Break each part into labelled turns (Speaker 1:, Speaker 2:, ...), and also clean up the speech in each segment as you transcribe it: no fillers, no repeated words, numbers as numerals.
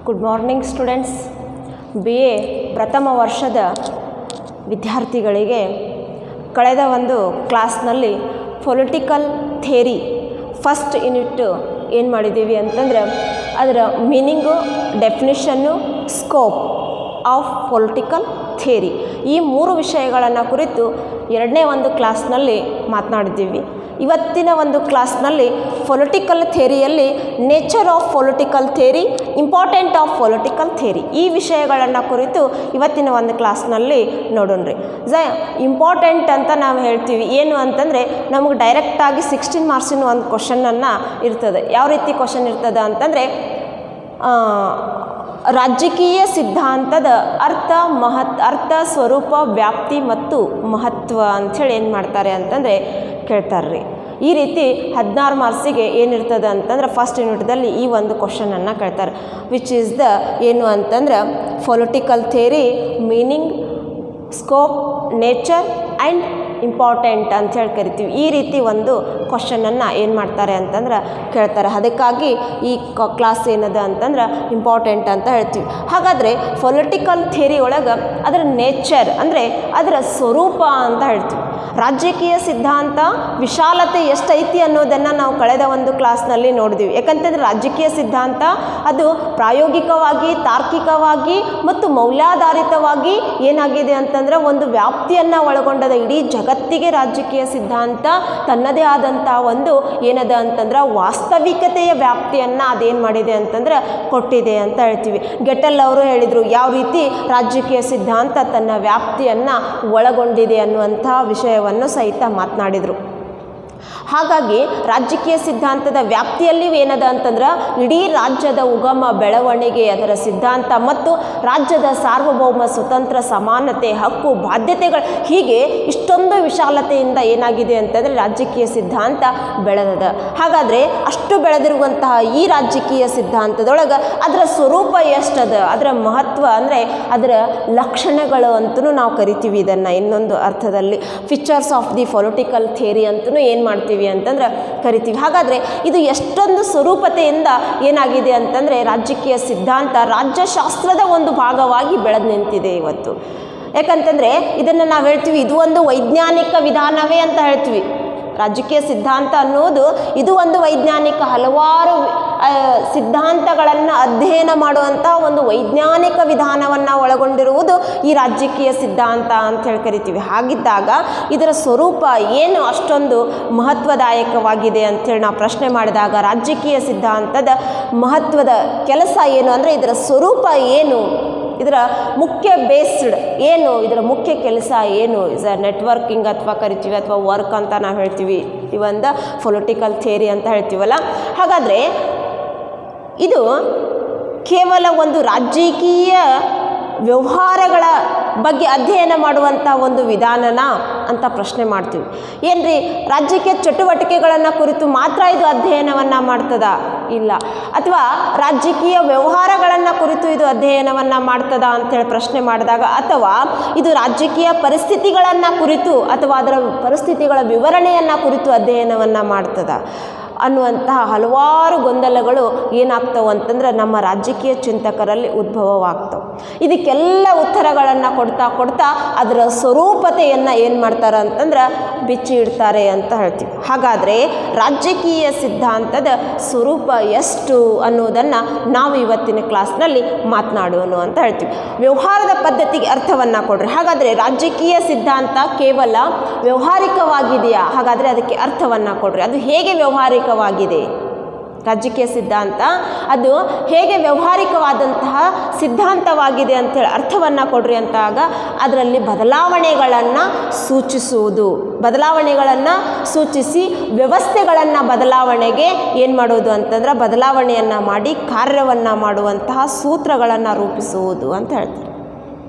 Speaker 1: Good morning students. BA ಪ್ರಥಮ ವರ್ಷದ ವಿದ್ಯಾರ್ಥಿಗಳಿಗೆ ಕಳೆದ ಒಂದು ಕ್ಲಾಸ್ನಲ್ಲಿ ಪೊಲಿಟಿಕಲ್ ಥಿಯರಿ ಫಸ್ಟ್ ಯೂನಿಟ್ ಏನು ಮಾಡಿದ್ದೀವಿ ಅಂತಂದರೆ ಅದರ meaning, definition, scope of political theory ಈ ಮೂರು ವಿಷಯಗಳನ್ನು ಕುರಿತು ಎರಡನೇ ಒಂದು ಕ್ಲಾಸ್ನಲ್ಲಿ ಮಾತನಾಡಿದ್ದೀವಿ. ಇವತ್ತಿನ ಒಂದು ಕ್ಲಾಸ್ನಲ್ಲಿ ಪೊಲಿಟಿಕಲ್ ಥಿಯರಿಯಲ್ಲಿ nature of political theory, important of political theory ಈ ವಿಷಯಗಳನ್ನು ಕುರಿತು ಇವತ್ತಿನ ಒಂದು ಕ್ಲಾಸ್ನಲ್ಲಿ ನೋಡೋಣ್ರಿ. ಇಂಪಾರ್ಟೆಂಟ್ ಅಂತ ನಾವು ಹೇಳ್ತೀವಿ. ಏನು ಅಂತಂದರೆ ನಮಗೆ ಡೈರೆಕ್ಟಾಗಿ 16 ಮಾರ್ಕ್ಸಿನ ಒಂದು ಕ್ವಶನನ್ನು ಇರ್ತದೆ. ಯಾವ ರೀತಿ ಕ್ವಶನ್ ಇರ್ತದೆ ಅಂತಂದರೆ ರಾಜಕೀಯ ಸಿದ್ಧಾಂತದ ಅರ್ಥ, ಸ್ವರೂಪ, ವ್ಯಾಪ್ತಿ ಮತ್ತು ಮಹತ್ವ ಅಂಥೇಳಿ ಏನು ಮಾಡ್ತಾರೆ ಅಂತಂದರೆ ಕೇಳ್ತಾರೆ. ಈ ರೀತಿ 16 ಮಾರ್ಕ್ಸಿಗೆ ಏನಿರ್ತದೆ ಅಂತಂದ್ರೆ ಫಸ್ಟ್ ಯೂನಿಟ್ದಲ್ಲಿ ಈ ಒಂದು ಕ್ವಶನನ್ನು ಕೇಳ್ತಾರೆ. ವಿಚ್ ಈಸ್ ದ ಏನು ಅಂತಂದ್ರೆ political theory, meaning, scope, nature and important ಅಂಥೇಳಿ ಕರಿತೀವಿ. ಈ ರೀತಿ ಒಂದು ಕ್ವಶನನ್ನು ಏನು ಮಾಡ್ತಾರೆ ಅಂತಂದ್ರೆ ಕೇಳ್ತಾರೆ. ಅದಕ್ಕಾಗಿ ಈ ಕ್ಲಾಸ್ ಏನದ ಅಂತಂದ್ರೆ ಇಂಪಾರ್ಟೆಂಟ್ ಅಂತ ಹೇಳ್ತೀವಿ. ಹಾಗಾದರೆ ಪೊಲಿಟಿಕಲ್ ಥಿಯರಿ ಒಳಗೆ ಅದರ ನೇಚರ್ ಅಂದರೆ ಅದರ ಸ್ವರೂಪ ಅಂತ ಹೇಳ್ತೀವಿ. ರಾಜಕೀಯ ಸಿದ್ಧಾಂತ ವಿಶಾಲತೆ ಎಷ್ಟೈತಿ ಅನ್ನೋದನ್ನು ನಾವು ಕಳೆದ ಒಂದು ಕ್ಲಾಸ್ನಲ್ಲಿ ನೋಡಿದ್ವಿ. ಯಾಕಂತಂದರೆ ರಾಜಕೀಯ ಸಿದ್ಧಾಂತ ಅದು ಪ್ರಾಯೋಗಿಕವಾಗಿ, ತಾರ್ಕಿಕವಾಗಿ ಮತ್ತು ಮೌಲ್ಯಾಧಾರಿತವಾಗಿ ಏನಾಗಿದೆ ಅಂತಂದರೆ ಒಂದು ವ್ಯಾಪ್ತಿಯನ್ನು ಒಳಗೊಂಡದ. ಇಡೀ ಜಗತ್ತಿಗೆ ರಾಜಕೀಯ ಸಿದ್ಧಾಂತ ತನ್ನದೇ ಆದಂಥ ಒಂದು ಏನದ ಅಂತಂದ್ರೆ ವಾಸ್ತವಿಕತೆಯ ವ್ಯಾಪ್ತಿಯನ್ನು ಅದೇನು ಮಾಡಿದೆ ಅಂತಂದ್ರೆ ಕೊಟ್ಟಿದೆ ಅಂತ ಹೇಳ್ತೀವಿ. ಗೆಟಲ್ ಅವರು ಹೇಳಿದರು ಯಾವ ರೀತಿ ರಾಜಕೀಯ ಸಿದ್ಧಾಂತ ತನ್ನ ವ್ಯಾಪ್ತಿಯನ್ನು ಒಳಗೊಂಡಿದೆ ಅನ್ನುವಂಥ ವಿಷಯವನ್ನು ಸಹಿತ ಮಾತನಾಡಿದರು. ಹಾಗಾಗಿ ರಾಜಕೀಯ ಸಿದ್ಧಾಂತದ ವ್ಯಾಪ್ತಿಯಲ್ಲಿ ಏನದ ಅಂತಂದ್ರೆ ಇಡೀ ರಾಜ್ಯದ ಉಗಮ, ಬೆಳವಣಿಗೆ, ಅದರ ಸಿದ್ಧಾಂತ ಮತ್ತು ರಾಜ್ಯದ ಸಾರ್ವಭೌಮ, ಸ್ವತಂತ್ರ, ಸಮಾನತೆ, ಹಕ್ಕು, ಬಾಧ್ಯತೆಗಳು ಹೀಗೆ ಇಷ್ಟೊಂದು ವಿಶಾಲತೆಯಿಂದ ಏನಾಗಿದೆ ಅಂತಂದರೆ ರಾಜಕೀಯ ಸಿದ್ಧಾಂತ ಬೆಳೆದದ. ಹಾಗಾದರೆ ಅಷ್ಟು ಬೆಳೆದಿರುವಂತಹ ಈ ರಾಜಕೀಯ ಸಿದ್ಧಾಂತದೊಳಗೆ ಅದರ ಸ್ವರೂಪ ಎಷ್ಟದ, ಅದರ ಮಹತ್ವ ಅಂದರೆ ಅದರ ಲಕ್ಷಣಗಳು ಅಂತಲೂ ನಾವು ಕರಿತೀವಿ. ಇದನ್ನು ಇನ್ನೊಂದು ಅರ್ಥದಲ್ಲಿ features of the political theory ಅಂತಲೂ ಏನು ಮಾಡ್ತೀವಿ ಅಂತಂದ್ರೆ ಕರಿತೀವಿ. ಹಾಗಾದರೆ ಇದು ಎಷ್ಟೊಂದು ಸ್ವರೂಪತೆಯಿಂದ ಏನಾಗಿದೆ ಅಂತಂದರೆ ರಾಜಕೀಯ ಸಿದ್ಧಾಂತ ರಾಜ್ಯಶಾಸ್ತ್ರದ ಒಂದು ಭಾಗವಾಗಿ ಬೆಳೆದು ನಿಂತಿದೆ ಇವತ್ತು. ಯಾಕಂತಂದರೆ ಇದನ್ನು ನಾವು ಹೇಳ್ತೀವಿ ಇದು ಒಂದು ವೈಜ್ಞಾನಿಕ ವಿಧಾನವೇ ಅಂತ ಹೇಳ್ತೀವಿ. ರಾಜಕೀಯ ಸಿದ್ಧಾಂತ ಅನ್ನೋದು ಇದು ಒಂದು ವೈಜ್ಞಾನಿಕ ಹಲವಾರು ಸಿದ್ಧಾಂತಗಳನ್ನು ಅಧ್ಯಯನ ಮಾಡುವಂಥ ಒಂದು ವೈಜ್ಞಾನಿಕ ವಿಧಾನವನ್ನು ಒಳಗೊಂಡಿರುವುದು ಈ ರಾಜಕೀಯ ಸಿದ್ಧಾಂತ ಅಂತ ಹೇಳಿ ಕರಿತೀವಿ. ಹಾಗಿದ್ದಾಗ ಇದರ ಸ್ವರೂಪ ಏನು ಅಷ್ಟೊಂದು ಮಹತ್ವದಾಯಕವಾಗಿದೆ ಅಂಥೇಳಿ ನಾವು ಪ್ರಶ್ನೆ ಮಾಡಿದಾಗ ರಾಜಕೀಯ ಸಿದ್ಧಾಂತದ ಮಹತ್ವದ ಕೆಲಸ ಏನು ಅಂದರೆ ಇದರ ಸ್ವರೂಪ ಏನು, ಇದರ ಮುಖ್ಯ ಬೇಸ್ಡ್ ಏನು, ಇದರ ಮುಖ್ಯ ಕೆಲಸ ಏನು, ಇಸ್ ಅ ನೆಟ್ವರ್ಕಿಂಗ್ ಅಥವಾ ಕರಿತೀವಿ ಅಥವಾ ವರ್ಕ್ ಅಂತ ನಾವು ಹೇಳ್ತೀವಿ. ಇವೊಂದು ಪೊಲಿಟಿಕಲ್ ಥಿಯರಿ ಅಂತ ಹೇಳ್ತೀವಲ್ಲ. ಹಾಗಾದರೆ ಇದು ಕೇವಲ ಒಂದು ರಾಜಕೀಯ ವ್ಯವಹಾರಗಳ ಬಗ್ಗೆ ಅಧ್ಯಯನ ಮಾಡುವಂಥ ಒಂದು ವಿಧಾನನ ಅಂತ ಪ್ರಶ್ನೆ ಮಾಡ್ತೀವಿ. ಏನ್ರಿ ರಾಜಕೀಯ ಚಟುವಟಿಕೆಗಳನ್ನು ಕುರಿತು ಮಾತ್ರ ಇದು ಅಧ್ಯಯನವನ್ನು ಮಾಡ್ತದ? ಇಲ್ಲ. ಅಥವಾ ರಾಜಕೀಯ ವ್ಯವಹಾರಗಳನ್ನು ಕುರಿತು ಇದು ಅಧ್ಯಯನವನ್ನು ಮಾಡ್ತದ ಅಂಥೇಳಿ ಪ್ರಶ್ನೆ ಮಾಡಿದಾಗ, ಅಥವಾ ಇದು ರಾಜಕೀಯ ಪರಿಸ್ಥಿತಿಗಳನ್ನು ಕುರಿತು ಅಥವಾ ಅದರ ಪರಿಸ್ಥಿತಿಗಳ ವಿವರಣೆಯನ್ನು ಕುರಿತು ಅಧ್ಯಯನವನ್ನು ಮಾಡ್ತದ ಅನ್ನುವಂತಹ ಹಲವಾರು ಗೊಂದಲಗಳು ಏನಾಗ್ತವೆ ಅಂತಂದ್ರೆ ನಮ್ಮ ರಾಜಕೀಯ ಚಿಂತಕರಲ್ಲಿ ಉದ್ಭವವಾಗ್ತವೆ. ಇದಕ್ಕೆಲ್ಲ ಉತ್ತರಗಳನ್ನು ಕೊಡ್ತಾ ಅದರ ಸ್ವರೂಪತೆಯನ್ನು ಏನು ಮಾಡ್ತಾರೆ ಅಂತಂದ್ರೆ ಬಿಚ್ಚಿ ಇಡ್ತಾರೆ ಅಂತ ಹೇಳ್ತೀವಿ. ಹಾಗಾದರೆ ರಾಜಕೀಯ ಸಿದ್ಧಾಂತದ ಸ್ವರೂಪ ಎಷ್ಟು ಅನ್ನೋದನ್ನು ನಾವು ಇವತ್ತಿನ ಕ್ಲಾಸ್ನಲ್ಲಿ ಮಾತನಾಡೋಣ ಅಂತ ಹೇಳ್ತೀವಿ. ವ್ಯವಹಾರದ ಪದ್ಧತಿಗೆ ಅರ್ಥವನ್ನು ಕೊಡ್ರಿ. ಹಾಗಾದರೆ ರಾಜಕೀಯ ಸಿದ್ಧಾಂತ ಕೇವಲ ವ್ಯವಹಾರಿಕವಾಗಿದೆಯಾ? ಹಾಗಾದರೆ ಅದಕ್ಕೆ ಅರ್ಥವನ್ನು ಕೊಡ್ರಿ. ಅದು ಹೇಗೆ ವ್ಯವಹಾರಿಕವಾಗಿದೆ? ರಾಜಕೀಯ ಸಿದ್ಧಾಂತ ಅದು ಹೇಗೆ ವ್ಯವಹಾರಿಕವಾದಂತಹ ಸಿದ್ಧಾಂತವಾಗಿದೆ ಅಂಥೇಳಿ ಅರ್ಥವನ್ನು ಕೊಡ್ರಿ ಅಂತಾಗ ಅದರಲ್ಲಿ ಬದಲಾವಣೆಗಳನ್ನು ಸೂಚಿಸಿ ವ್ಯವಸ್ಥೆಗಳನ್ನು ಬದಲಾವಣೆಗೆ ಏನು ಮಾಡೋದು ಅಂತಂದ್ರೆ ಬದಲಾವಣೆಯನ್ನು ಮಾಡಿ ಕಾರ್ಯವನ್ನು ಮಾಡುವಂತಹ ಸೂತ್ರಗಳನ್ನು ರೂಪಿಸುವುದು ಅಂತ ಹೇಳ್ತಾರೆ.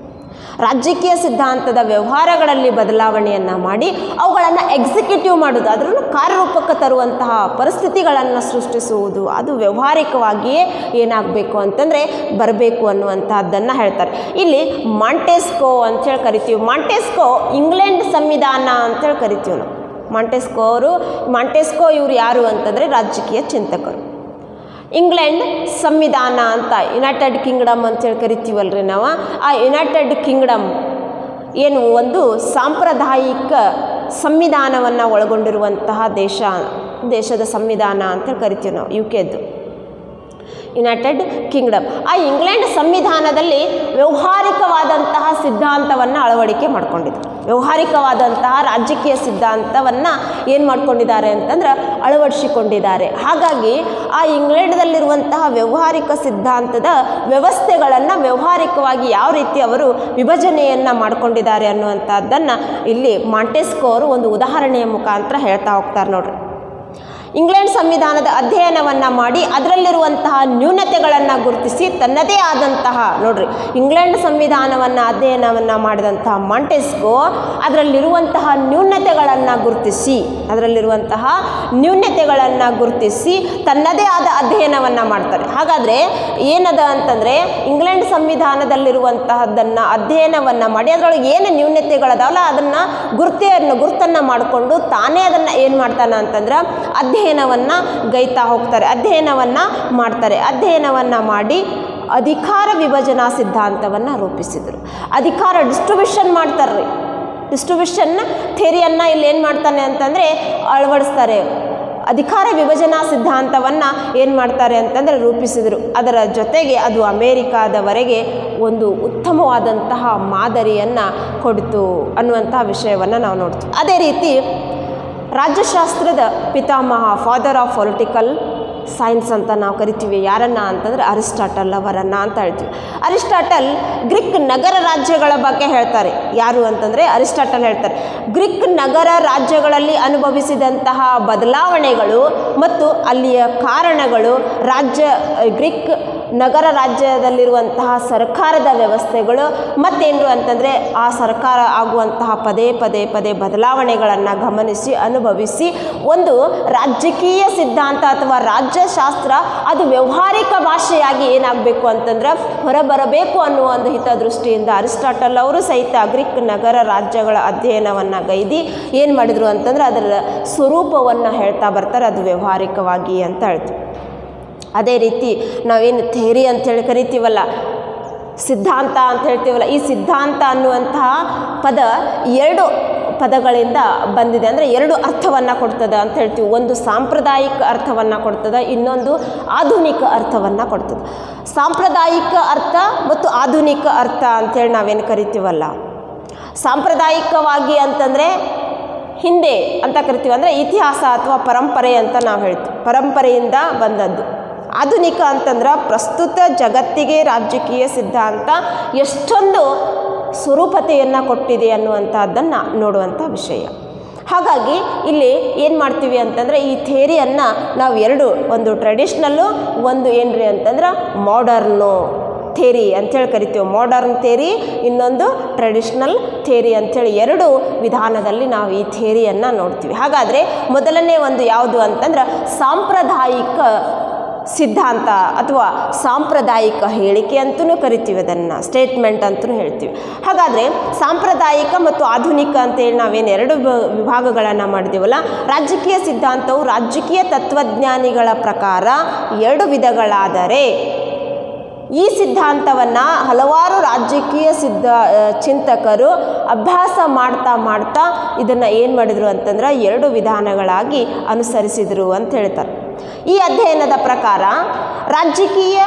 Speaker 1: ರಾಜಕೀಯ ಸಿದ್ಧಾಂತದ ವ್ಯವಹಾರಗಳಲ್ಲಿ ಬದಲಾವಣೆಯನ್ನು ಮಾಡಿ ಅವುಗಳನ್ನು ಎಕ್ಸಿಕ್ಯೂಟಿವ್ ಮಾಡೋದು, ಅದನ್ನು ಕಾರ್ಯರೂಪಕ್ಕೆ ತರುವಂತಹ ಪರಿಸ್ಥಿತಿಗಳನ್ನು ಸೃಷ್ಟಿಸುವುದು, ಅದು ವ್ಯವಹಾರಿಕವಾಗಿಯೇ ಏನಾಗಬೇಕು ಅಂತಂದರೆ ಬರಬೇಕು ಅನ್ನುವಂಥದ್ದನ್ನು ಹೇಳ್ತಾರೆ. ಇಲ್ಲಿ ಮಾಂಟೆಸ್ಕೋ ಅಂಥೇಳಿ ಕರಿತೀವಿ. ಮಾಂಟೆಸ್ಕೋ ಇಂಗ್ಲೆಂಡ್ ಸಂವಿಧಾನ ಅಂಥೇಳಿ ಕರಿತೀವಿ ನಾವು. ಮಾಂಟೆಸ್ಕೋ ಇವರು ಯಾರು ಅಂತಂದರೆ ರಾಜಕೀಯ ಚಿಂತಕರು. ಇಂಗ್ಲೆಂಡ್ ಸಂವಿಧಾನ ಅಂತ ಯುನೈಟೆಡ್ ಕಿಂಗ್ಡಮ್ ಅಂತೇಳಿ ಕರಿತೀವಲ್ರಿ ನಾವು. ಆ ಯುನೈಟೆಡ್ ಕಿಂಗ್ಡಮ್ ಏನು ಒಂದು ಸಾಂಪ್ರದಾಯಿಕ ಸಂವಿಧಾನವನ್ನು ಒಳಗೊಂಡಿರುವಂತಹ ದೇಶದ ಸಂವಿಧಾನ ಅಂತೇಳಿ ಕರಿತೀವಿ ನಾವು. UKದ್ದು ಯುನೈಟೆಡ್ ಕಿಂಗ್ಡಮ್. ಆ ಇಂಗ್ಲೆಂಡ್ ಸಂವಿಧಾನದಲ್ಲಿ ವ್ಯಾವಹಾರಿಕವಾದಂತಹ ಸಿದ್ಧಾಂತವನ್ನು ಅಳವಡಿಕೆ ಮಾಡ್ಕೊಂಡಿದ್ರು. ವ್ಯಾವಹಾರಿಕವಾದಂತಹ ರಾಜಕೀಯ ಸಿದ್ಧಾಂತವನ್ನು ಏನು ಮಾಡ್ಕೊಂಡಿದ್ದಾರೆ ಅಂತಂದ್ರೆ ಅಳವಡಿಸಿಕೊಂಡಿದ್ದಾರೆ. ಹಾಗಾಗಿ ಆ ಇಂಗ್ಲೆಂಡ್ದಲ್ಲಿರುವಂತಹ ವ್ಯಾವಹಾರಿಕ ಸಿದ್ಧಾಂತದ ವ್ಯವಸ್ಥೆಗಳನ್ನು ವ್ಯಾವಹಾರಿಕವಾಗಿ ಯಾವ ರೀತಿ ಅವರು ವಿಭಜನೆಯನ್ನು ಮಾಡ್ಕೊಂಡಿದ್ದಾರೆ ಅನ್ನುವಂಥದ್ದನ್ನು ಇಲ್ಲಿ ಮಾಂಟೆಸ್ಕೋ ಅವರು ಒಂದು ಉದಾಹರಣೆಯ ಮುಖಾಂತರ ಹೇಳ್ತಾ ಹೋಗ್ತಾರೆ ನೋಡ್ರಿ. ಇಂಗ್ಲೆಂಡ್ ಸಂವಿಧಾನದ ಅಧ್ಯಯನವನ್ನು ಮಾಡಿ ಅದರಲ್ಲಿರುವಂತಹ ನ್ಯೂನತೆಗಳನ್ನು ಗುರುತಿಸಿ ತನ್ನದೇ ಆದಂತಹ ನೋಡ್ರಿ ಇಂಗ್ಲೆಂಡ್ ಸಂವಿಧಾನವನ್ನು ಅಧ್ಯಯನವನ್ನು ಮಾಡಿದಂತಹ ಮಾಂಟೆಸ್ಕೋ ಅದರಲ್ಲಿರುವಂತಹ ನ್ಯೂನತೆಗಳನ್ನು ಗುರುತಿಸಿ ತನ್ನದೇ ಆದ ಅಧ್ಯಯನವನ್ನು ಮಾಡ್ತಾರೆ. ಹಾಗಾದರೆ ಏನದ ಅಂತಂದರೆ ಇಂಗ್ಲೆಂಡ್ ಸಂವಿಧಾನದಲ್ಲಿರುವಂತಹದ್ದನ್ನು ಅಧ್ಯಯನವನ್ನು ಮಾಡಿ ಅದರೊಳಗೆ ಏನು ನ್ಯೂನತೆಗಳದಾವಲ್ಲ ಅದನ್ನು ಗುರ್ತನ್ನು ಮಾಡಿಕೊಂಡು ತಾನೇ ಅದನ್ನು ಏನು ಮಾಡ್ತಾನೆ ಅಂತಂದ್ರೆ ಅಧ್ಯಯನವನ್ನು ಗೈತಾ ಹೋಗ್ತಾರೆ, ಅಧ್ಯಯನವನ್ನು ಮಾಡಿ ಅಧಿಕಾರ ವಿಭಜನಾ ಸಿದ್ಧಾಂತವನ್ನು ರೂಪಿಸಿದರು. ಅಧಿಕಾರ ಡಿಸ್ಟ್ರಿಬ್ಯೂಷನ್ ಮಾಡ್ತಾರೆ. ಡಿಸ್ಟ್ರಿಬ್ಯೂಷನ್ ಥಿಯರಿಯನ್ನು ಇಲ್ಲಿ ಏನು ಮಾಡ್ತಾನೆ ಅಂತಂದರೆ ಅಳವಡಿಸ್ತಾರೆ. ಅಧಿಕಾರ ವಿಭಜನಾ ಸಿದ್ಧಾಂತವನ್ನು ಏನು ಮಾಡ್ತಾರೆ ಅಂತಂದರೆ ರೂಪಿಸಿದರು. ಅದರ ಜೊತೆಗೆ ಅದು ಅಮೇರಿಕಾದವರೆಗೆ ಒಂದು ಉತ್ತಮವಾದಂತಹ ಮಾದರಿಯನ್ನು ಕೊಡ್ತು ಅನ್ನುವಂತಹ ವಿಷಯವನ್ನು ನಾವು ನೋಡ್ತೀವಿ. ಅದೇ ರೀತಿ ರಾಜ್ಯಶಾಸ್ತ್ರದ ಪಿತಾಮಹ, ಫಾದರ್ ಆಫ್ ಪೊಲಿಟಿಕಲ್ ಸೈನ್ಸ್ ಅಂತ ನಾವು ಕರಿತೀವಿ. ಯಾರನ್ನ ಅಂತಂದರೆ ಅರಿಸ್ಟಾಟಲ್ ಅವರನ್ನು ಅಂತ ಹೇಳ್ತೀವಿ. ಅರಿಸ್ಟಾಟಲ್ ಗ್ರೀಕ್ ನಗರ ರಾಜ್ಯಗಳ ಬಗ್ಗೆ ಹೇಳ್ತಾರೆ. ಯಾರು ಅಂತಂದರೆ ಅರಿಸ್ಟಾಟಲ್ ಹೇಳ್ತಾರೆ, ಗ್ರೀಕ್ ನಗರ ರಾಜ್ಯಗಳಲ್ಲಿ ಅನುಭವಿಸಿದಂತಹ ಬದಲಾವಣೆಗಳು ಮತ್ತು ಅಲ್ಲಿಯ ಕಾರಣಗಳು, ಗ್ರೀಕ್ ನಗರ ರಾಜ್ಯದಲ್ಲಿರುವಂತಹ ಸರ್ಕಾರದ ವ್ಯವಸ್ಥೆಗಳು ಮತ್ತೇನು ಅಂತಂದರೆ ಆ ಸರ್ಕಾರ ಆಗುವಂತಹ ಪದೇ ಬದಲಾವಣೆಗಳನ್ನು ಗಮನಿಸಿ ಅನುಭವಿಸಿ ಒಂದು ರಾಜಕೀಯ ಸಿದ್ಧಾಂತ ಅಥವಾ ರಾಜ್ಯಶಾಸ್ತ್ರ ಅದು ವ್ಯಾವಹಾರಿಕ ಭಾಷೆಯಾಗಿ ಏನಾಗಬೇಕು ಅಂತಂದ್ರೆ ಹೊರಬರಬೇಕು ಅನ್ನುವ ಒಂದು ಹಿತದೃಷ್ಟಿಯಿಂದ ಅರಿಸ್ಟಾಟಲ್ ಅವರು ಸಹಿತ ಗ್ರೀಕ್ ನಗರ ರಾಜ್ಯಗಳ ಅಧ್ಯಯನವನ್ನು ಗೈದಿ ಏನು ಮಾಡಿದರು ಅಂತಂದ್ರೆ ಅದರ ಸ್ವರೂಪವನ್ನು ಹೇಳ್ತಾ ಬರ್ತಾರೆ, ಅದು ವ್ಯಾವಹಾರಿಕವಾಗಿ ಅಂತ ಹೇಳ್ತೀವಿ. ಅದೇ ರೀತಿ ನಾವೇನು ಥಿಯರಿ ಅಂಥೇಳಿ ಕರಿತೀವಲ್ಲ, ಸಿದ್ಧಾಂತ ಅಂತ ಹೇಳ್ತೀವಲ್ಲ, ಈ ಸಿದ್ಧಾಂತ ಅನ್ನುವಂತಹ ಪದ 2 ಪದಗಳಿಂದ ಬಂದಿದೆ. ಅಂದರೆ 2 ಅರ್ಥವನ್ನು ಕೊಡ್ತದೆ ಅಂತ ಹೇಳ್ತೀವಿ. ಒಂದು ಸಾಂಪ್ರದಾಯಿಕ ಅರ್ಥವನ್ನು ಕೊಡ್ತದೆ, ಇನ್ನೊಂದು ಆಧುನಿಕ ಅರ್ಥವನ್ನು ಕೊಡ್ತದೆ. ಸಾಂಪ್ರದಾಯಿಕ ಅರ್ಥ ಮತ್ತು ಆಧುನಿಕ ಅರ್ಥ ಅಂಥೇಳಿ ನಾವೇನು ಕರಿತೀವಲ್ಲ, ಸಾಂಪ್ರದಾಯಿಕವಾಗಿ ಅಂತಂದರೆ ಹಿಂದೆ ಅಂತ ಕರಿತೀವಿ, ಅಂದರೆ ಇತಿಹಾಸ ಅಥವಾ ಪರಂಪರೆ ಅಂತ ನಾವು ಹೇಳ್ತೀವಿ, ಪರಂಪರೆಯಿಂದ ಬಂದದ್ದು. ಆಧುನಿಕ ಅಂತಂದ್ರೆ ಪ್ರಸ್ತುತ ಜಗತ್ತಿಗೆ ರಾಜಕೀಯ ಸಿದ್ಧಾಂತ ಎಷ್ಟೊಂದು ಸ್ವರೂಪತೆಯನ್ನು ಕೊಟ್ಟಿದೆ ಅನ್ನುವಂಥದ್ದನ್ನು ನೋಡುವಂಥ ವಿಷಯ. ಹಾಗಾಗಿ ಇಲ್ಲಿ ಏನು ಮಾಡ್ತೀವಿ ಅಂತಂದರೆ ಈ ಥಿಯರಿಯನ್ನು ನಾವು 2, ಒಂದು ಟ್ರೆಡಿಷ್ನಲ್ಲು, ಒಂದು ಏನ್ರಿ ಅಂತಂದ್ರೆ ಮಾಡರ್ನು ಥಿಯರಿ ಅಂಥೇಳಿ ಕರಿತೀವಿ. ಮಾಡರ್ನ್ ಥಿಯರಿ, ಇನ್ನೊಂದು ಟ್ರೆಡಿಷ್ನಲ್ ಥಿಯರಿ ಅಂಥೇಳಿ 2 ವಿಧಾನದಲ್ಲಿ ನಾವು ಈ ಥಿಯರಿಯನ್ನು ನೋಡ್ತೀವಿ. ಹಾಗಾದರೆ ಮೊದಲನೇ ಒಂದು ಯಾವುದು ಅಂತಂದ್ರೆ ಸಾಂಪ್ರದಾಯಿಕ ಸಿದ್ಧಾಂತ ಅಥವಾ ಸಾಂಪ್ರದಾಯಿಕ ಹೇಳಿಕೆ ಅಂತಲೂ ಕರಿತೀವಿ, ಅದನ್ನು ಸ್ಟೇಟ್ಮೆಂಟ್ ಅಂತಲೂ ಹೇಳ್ತೀವಿ. ಹಾಗಾದರೆ ಸಾಂಪ್ರದಾಯಿಕ ಮತ್ತು ಆಧುನಿಕ ಅಂತೇಳಿ ನಾವೇನು 2 ವಿಭಾಗಗಳನ್ನು ಮಾಡಿದೀವಲ್ಲ, ರಾಜಕೀಯ ಸಿದ್ಧಾಂತವು ರಾಜಕೀಯ ತತ್ವಜ್ಞಾನಿಗಳ ಪ್ರಕಾರ 2 ವಿಧಗಳಾದರೆ ಈ ಸಿದ್ಧಾಂತವನ್ನು ಹಲವಾರು ರಾಜಕೀಯ ಚಿಂತಕರು ಅಭ್ಯಾಸ ಮಾಡ್ತಾ ಇದನ್ನು ಏನು ಮಾಡಿದರು ಅಂತಂದ್ರೆ 2 ವಿಧಾನಗಳಾಗಿ ಅನುಸರಿಸಿದರು ಅಂತ ಹೇಳ್ತಾರೆ. ಈ ಅಧ್ಯಯನದ ಪ್ರಕಾರ ರಾಜಕೀಯ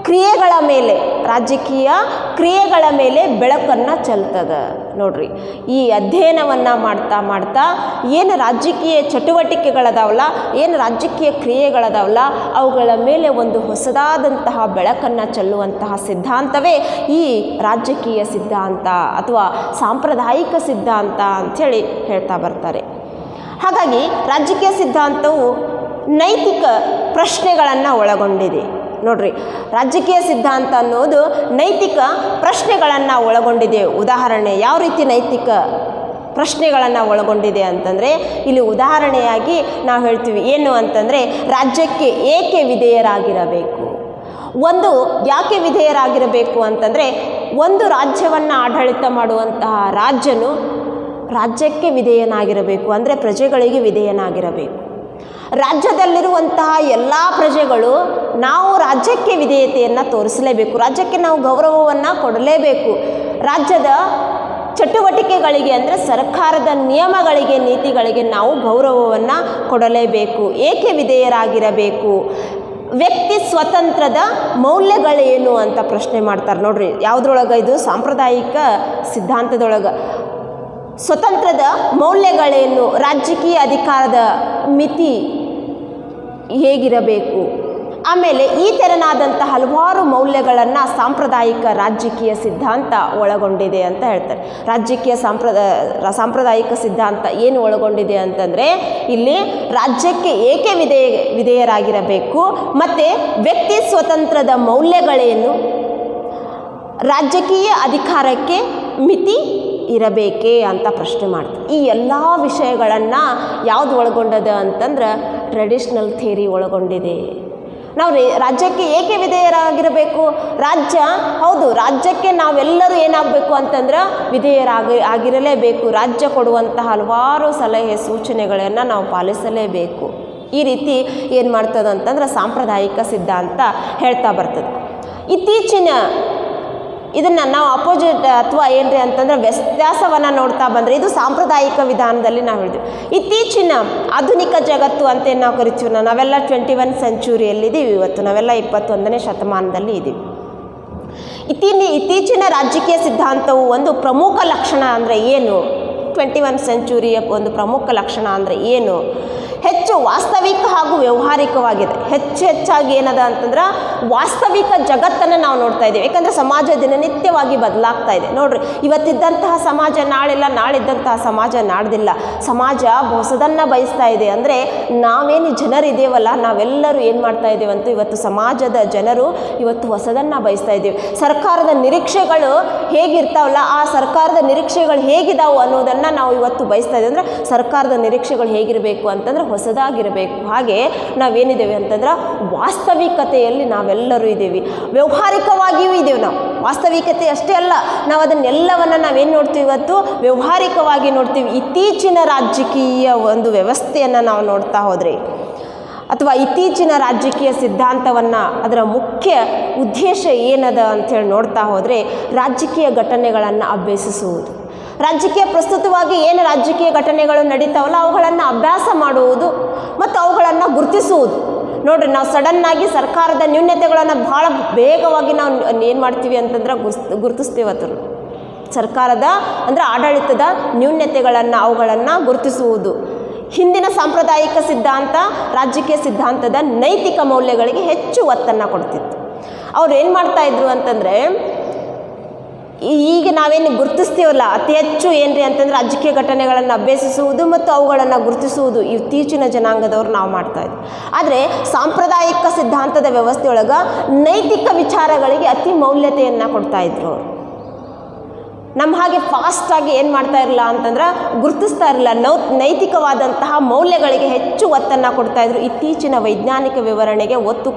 Speaker 1: ಕ್ರಿಯೆಗಳ ಮೇಲೆ ಬೆಳಕನ್ನು ಚೆಲ್ತದೆ ನೋಡ್ರಿ. ಈ ಅಧ್ಯಯನವನ್ನು ಮಾಡ್ತಾ ಏನು ರಾಜಕೀಯ ಚಟುವಟಿಕೆಗಳದಾವಲ್ಲ, ಏನು ರಾಜಕೀಯ ಕ್ರಿಯೆಗಳದಾವಲ್ಲ, ಅವುಗಳ ಮೇಲೆ ಒಂದು ಹೊಸದಾದಂತಹ ಬೆಳಕನ್ನು ಚೆಲ್ಲುವಂತಹ ಸಿದ್ಧಾಂತವೇ ಈ ರಾಜಕೀಯ ಸಿದ್ಧಾಂತ ಅಥವಾ ಸಾಂಪ್ರದಾಯಿಕ ಸಿದ್ಧಾಂತ ಅಂಥೇಳಿ ಹೇಳ್ತಾ ಬರ್ತಾರೆ. ಹಾಗಾಗಿ ರಾಜಕೀಯ ಸಿದ್ಧಾಂತವು ನೈತಿಕ ಪ್ರಶ್ನೆಗಳನ್ನು ಒಳಗೊಂಡಿದೆ ನೋಡ್ರಿ. ರಾಜಕೀಯ ಸಿದ್ಧಾಂತ ಅನ್ನೋದು ನೈತಿಕ ಪ್ರಶ್ನೆಗಳನ್ನು ಒಳಗೊಂಡಿದೆ. ಉದಾಹರಣೆ ಯಾವ ರೀತಿ ನೈತಿಕ ಪ್ರಶ್ನೆಗಳನ್ನು ಒಳಗೊಂಡಿದೆ ಅಂತಂದರೆ, ಇಲ್ಲಿ ಉದಾಹರಣೆಯಾಗಿ ನಾವು ಹೇಳ್ತೀವಿ ಏನು ಅಂತಂದರೆ, ರಾಜ್ಯಕ್ಕೆ ಏಕೆ ವಿಧೇಯರಾಗಿರಬೇಕು. ಯಾಕೆ ವಿಧೇಯರಾಗಿರಬೇಕು ಅಂತಂದರೆ, ಒಂದು ರಾಜ್ಯವನ್ನು ಆಡಳಿತ ಮಾಡುವಂತಹ ರಾಜ್ಯನು ರಾಜ್ಯಕ್ಕೆ ವಿಧೇಯನಾಗಿರಬೇಕು, ಅಂದರೆ ಪ್ರಜೆಗಳಿಗೆ ವಿಧೇಯನಾಗಿರಬೇಕು. ರಾಜ್ಯದಲ್ಲಿರುವಂತಹ ಎಲ್ಲ ಪ್ರಜೆಗಳು ನಾವು ರಾಜ್ಯಕ್ಕೆ ವಿಧೇಯತೆಯನ್ನು ತೋರಿಸಲೇಬೇಕು, ರಾಜ್ಯಕ್ಕೆ ನಾವು ಗೌರವವನ್ನು ಕೊಡಲೇಬೇಕು. ರಾಜ್ಯದ ಚಟುವಟಿಕೆಗಳಿಗೆ ಅಂದರೆ ಸರ್ಕಾರದ ನಿಯಮಗಳಿಗೆ, ನೀತಿಗಳಿಗೆ ನಾವು ಗೌರವವನ್ನು ಕೊಡಲೇಬೇಕು. ಏಕೆ ವಿಧೇಯರಾಗಿರಬೇಕು? ವ್ಯಕ್ತಿ ಸ್ವತಂತ್ರದ ಮೌಲ್ಯಗಳೇನು ಅಂತ ಪ್ರಶ್ನೆ ಮಾಡ್ತಾರೆ ನೋಡ್ರಿ. ಯಾವುದ್ರೊಳಗೆ ಇದು? ಸಾಂಪ್ರದಾಯಿಕ ಸಿದ್ಧಾಂತದೊಳಗೆ. ಸ್ವತಂತ್ರದ ಮೌಲ್ಯಗಳೇನು? ರಾಜಕೀಯ ಅಧಿಕಾರದ ಮಿತಿ ಹೇಗಿರಬೇಕು? ಆಮೇಲೆ ಈ ತೆರನಾದಂಥ ಹಲವಾರು ಮೌಲ್ಯಗಳನ್ನು ಸಾಂಪ್ರದಾಯಿಕ ರಾಜಕೀಯ ಸಿದ್ಧಾಂತ ಒಳಗೊಂಡಿದೆ ಅಂತ ಹೇಳ್ತಾರೆ. ರಾಜಕೀಯ ಸಾಂಪ್ರದಾಯಿಕ ಸಿದ್ಧಾಂತ ಏನು ಒಳಗೊಂಡಿದೆ ಅಂತಂದರೆ, ಇಲ್ಲಿ ರಾಜ್ಯಕ್ಕೆ ಏಕೆ ವಿಧೇಯರಾಗಿರಬೇಕು, ಮತ್ತು ವ್ಯಕ್ತಿ ಸ್ವತಂತ್ರದ ಮೌಲ್ಯಗಳೇನು, ರಾಜಕೀಯ ಅಧಿಕಾರಕ್ಕೆ ಮಿತಿ ಇರಬೇಕೇ ಅಂತ ಪ್ರಶ್ನೆ ಮಾಡ್ತಾರೆ. ಈ ಎಲ್ಲ ವಿಷಯಗಳನ್ನು ಯಾವುದು ಒಳಗೊಂಡದ ಅಂತಂದ್ರೆ ಟ್ರೆಡಿಷ್ನಲ್ ಥಿಯರಿ ಒಳಗೊಂಡಿದೆ. ನಾವು ರಾಜ್ಯಕ್ಕೆ ಏಕೆ ವಿಧೇಯರಾಗಿರಬೇಕು? ರಾಜ್ಯ, ಹೌದು, ರಾಜ್ಯಕ್ಕೆ ನಾವೆಲ್ಲರೂ ಏನಾಗಬೇಕು ಅಂತಂದ್ರೆ ಆಗಿರಲೇಬೇಕು. ರಾಜ್ಯ ಕೊಡುವಂತಹ ಹಲವಾರು ಸಲಹೆ ಸೂಚನೆಗಳನ್ನು ನಾವು ಪಾಲಿಸಲೇಬೇಕು. ಈ ರೀತಿ ಏನು ಮಾಡ್ತದೆ ಅಂತಂದ್ರೆ ಸಾಂಪ್ರದಾಯಿಕ ಸಿದ್ಧಾಂತ ಹೇಳ್ತಾ ಬರ್ತದೆ. ಇತ್ತೀಚಿನ ಇದನ್ನು ನಾವು ಅಪೋಸಿಟ್ ಅಥವಾ ಏನ್ರಿ ಅಂತಂದ್ರೆ ವ್ಯತ್ಯಾಸವನ್ನು ನೋಡ್ತಾ ಬಂದರೆ ಇದು ಸಾಂಪ್ರದಾಯಿಕ ವಿಧಾನದಲ್ಲಿ ನಾವು ಹೇಳಿದ್ವಿ. ಇತ್ತೀಚಿನ ಆಧುನಿಕ ಜಗತ್ತು ಅಂತ ಏನು ನಾವು ಕರಿತೀವಿ, ನಾವೆಲ್ಲ 21 ಸೆಂಚುರಿಯಲ್ಲಿದ್ದೀವಿ. ಇವತ್ತು ನಾವೆಲ್ಲ 21ನೇ ಶತಮಾನದಲ್ಲಿ ಇದ್ದೀವಿ. ಇತ್ತೀಚಿನ ರಾಜಕೀಯ ಸಿದ್ಧಾಂತವು ಒಂದು ಪ್ರಮುಖ ಲಕ್ಷಣ ಅಂದರೆ ಏನು? 21 ಸೆಂಚುರಿಯ ಒಂದು ಪ್ರಮುಖ ಲಕ್ಷಣ ಅಂದರೆ ಏನು? ಹೆಚ್ಚು ವಾಸ್ತವಿಕ ಹಾಗೂ ವ್ಯವಹಾರಿಕವಾಗಿದೆ. ಹೆಚ್ಚಾಗಿ ಏನದ ಅಂತಂದ್ರೆ ವಾಸ್ತವಿಕ ಜಗತ್ತನ್ನು ನಾವು ನೋಡ್ತಾ ಇದ್ದೀವಿ. ಯಾಕಂದರೆ ಸಮಾಜ ದಿನನಿತ್ಯವಾಗಿ ಬದಲಾಗ್ತಾ ಇದೆ. ನೋಡ್ರಿ, ಇವತ್ತಿದ್ದಂತಹ ಸಮಾಜ ನಾಳಿಲ್ಲ, ನಾಳಿದ್ದಂತಹ ಸಮಾಜ ನಾಡ್ದಿಲ್ಲ. ಸಮಾಜ ಹೊಸದನ್ನು ಬಯಸ್ತಾ ಇದೆ. ಅಂದರೆ ನಾವೇನು ಜನರಿದ್ದೇವಲ್ಲ, ನಾವೆಲ್ಲರೂ ಏನು ಮಾಡ್ತಾ ಇದ್ದೇವೆ ಅಂತ ಇವತ್ತು ಸಮಾಜದ ಜನರು ಇವತ್ತು ಹೊಸದನ್ನು ಬಯಸ್ತಾ ಇದ್ದೀವಿ. ಸರ್ಕಾರದ ನಿರೀಕ್ಷೆಗಳು ಹೇಗಿರ್ತಾವಲ್ಲ, ಆ ಸರ್ಕಾರದ ನಿರೀಕ್ಷೆಗಳು ಹೇಗಿದಾವು ಅನ್ನೋದನ್ನು ನಾವು ಇವತ್ತು ಬಯಸ್ತಾ ಇದ್ದೀವಿ. ಅಂದರೆ ಸರ್ಕಾರದ ನಿರೀಕ್ಷೆಗಳು ಹೇಗಿರಬೇಕು ಅಂತಂದರೆ ಹೊಸದಾಗಿರಬೇಕು. ಹಾಗೆ ನಾವೇನಿದ್ದೇವೆ ಅಂತಂದ್ರೆ ವಾಸ್ತವಿಕತೆಯಲ್ಲಿ ನಾವೆಲ್ಲರೂ ಇದ್ದೀವಿ, ವ್ಯವಹಾರಿಕವಾಗಿಯೂ ಇದ್ದೇವೆ. ನಾವು ವಾಸ್ತವಿಕತೆ ಅಷ್ಟೇ ಅಲ್ಲ, ನಾವು ಅದನ್ನೆಲ್ಲವನ್ನು ನಾವೇನು ನೋಡ್ತೀವಿ ಇವತ್ತು ವ್ಯವಹಾರಿಕವಾಗಿ ನೋಡ್ತೀವಿ. ಇತ್ತೀಚಿನ ರಾಜಕೀಯ ಒಂದು ವ್ಯವಸ್ಥೆಯನ್ನು ನಾವು ನೋಡ್ತಾ ಹೋದರೆ, ಅಥವಾ ಇತ್ತೀಚಿನ ರಾಜಕೀಯ ಸಿದ್ಧಾಂತವನ್ನು ಅದರ ಮುಖ್ಯ ಉದ್ದೇಶ ಏನದ ಅಂಥೇಳಿ ನೋಡ್ತಾ ಹೋದರೆ ರಾಜಕೀಯ ಘಟನೆಗಳನ್ನು ಅಭ್ಯಸಿಸುವುದು. ರಾಜಕೀಯ ಪ್ರಸ್ತುತವಾಗಿ ಏನು ರಾಜಕೀಯ ಘಟನೆಗಳು ನಡೀತಾವಲ್ಲ ಅವುಗಳನ್ನು ಅಭ್ಯಾಸ ಮಾಡುವುದು ಮತ್ತು ಅವುಗಳನ್ನು ಗುರುತಿಸುವುದು. ನೋಡಿರಿ, ನಾವು ಸಡನ್ನಾಗಿ ಸರ್ಕಾರದ ನ್ಯೂನತೆಗಳನ್ನು ಭಾಳ ಬೇಗವಾಗಿ ನಾವು ಏನು ಮಾಡ್ತೀವಿ ಅಂತಂದ್ರೆ ಗುರುತಿಸ್ತೀವಿ. ಅದನ್ನು ಸರ್ಕಾರದ ಅಂದರೆ ಆಡಳಿತದ ನ್ಯೂನತೆಗಳನ್ನು ಅವುಗಳನ್ನು ಗುರುತಿಸುವುದು. ಹಿಂದಿನ ಸಾಂಪ್ರದಾಯಿಕ ಸಿದ್ಧಾಂತ ರಾಜಕೀಯ ಸಿದ್ಧಾಂತದ ನೈತಿಕ ಮೌಲ್ಯಗಳಿಗೆ ಹೆಚ್ಚು ಒತ್ತನ್ನು ಕೊಡ್ತಿತ್ತು. ಅವ್ರು ಏನು ಮಾಡ್ತಾಯಿದ್ರು ಅಂತಂದರೆ, ಈಗ ನಾವೇನು ಗುರುತಿಸ್ತೀವಲ್ಲ ಅತಿ ಹೆಚ್ಚು ಏನ್ರಿ ಅಂತಂದ್ರೆ ರಾಜಕೀಯ ಘಟನೆಗಳನ್ನು ಅಭ್ಯಸಿಸುವುದು ಮತ್ತು ಅವುಗಳನ್ನು ಗುರುತಿಸುವುದು ಇತ್ತೀಚಿನ ಜನಾಂಗದವ್ರು ನಾವು ಮಾಡ್ತಾಯಿದ್ವಿ. ಆದರೆ ಸಾಂಪ್ರದಾಯಿಕ ಸಿದ್ಧಾಂತದ ವ್ಯವಸ್ಥೆಯೊಳಗೆ ನೈತಿಕ ವಿಚಾರಗಳಿಗೆ ಅತಿ ಮೌಲ್ಯತೆಯನ್ನು ಕೊಡ್ತಾಯಿದ್ರು. ನಮ್ಮ ಹಾಗೆ ಫಾಸ್ಟಾಗಿ ಏನು ಮಾಡ್ತಾ ಇರಲಿಲ್ಲ ಅಂತಂದ್ರೆ ಗುರುತಿಸ್ತಾ ಇರಲಿಲ್ಲ. ನೈತಿಕವಾದಂತಹ ಮೌಲ್ಯಗಳಿಗೆ ಹೆಚ್ಚು ಒತ್ತನ್ನು ಕೊಡ್ತಾಯಿದ್ರು. ಇತ್ತೀಚಿನ ವೈಜ್ಞಾನಿಕ ವಿವರಣೆಗೆ ಒತ್ತು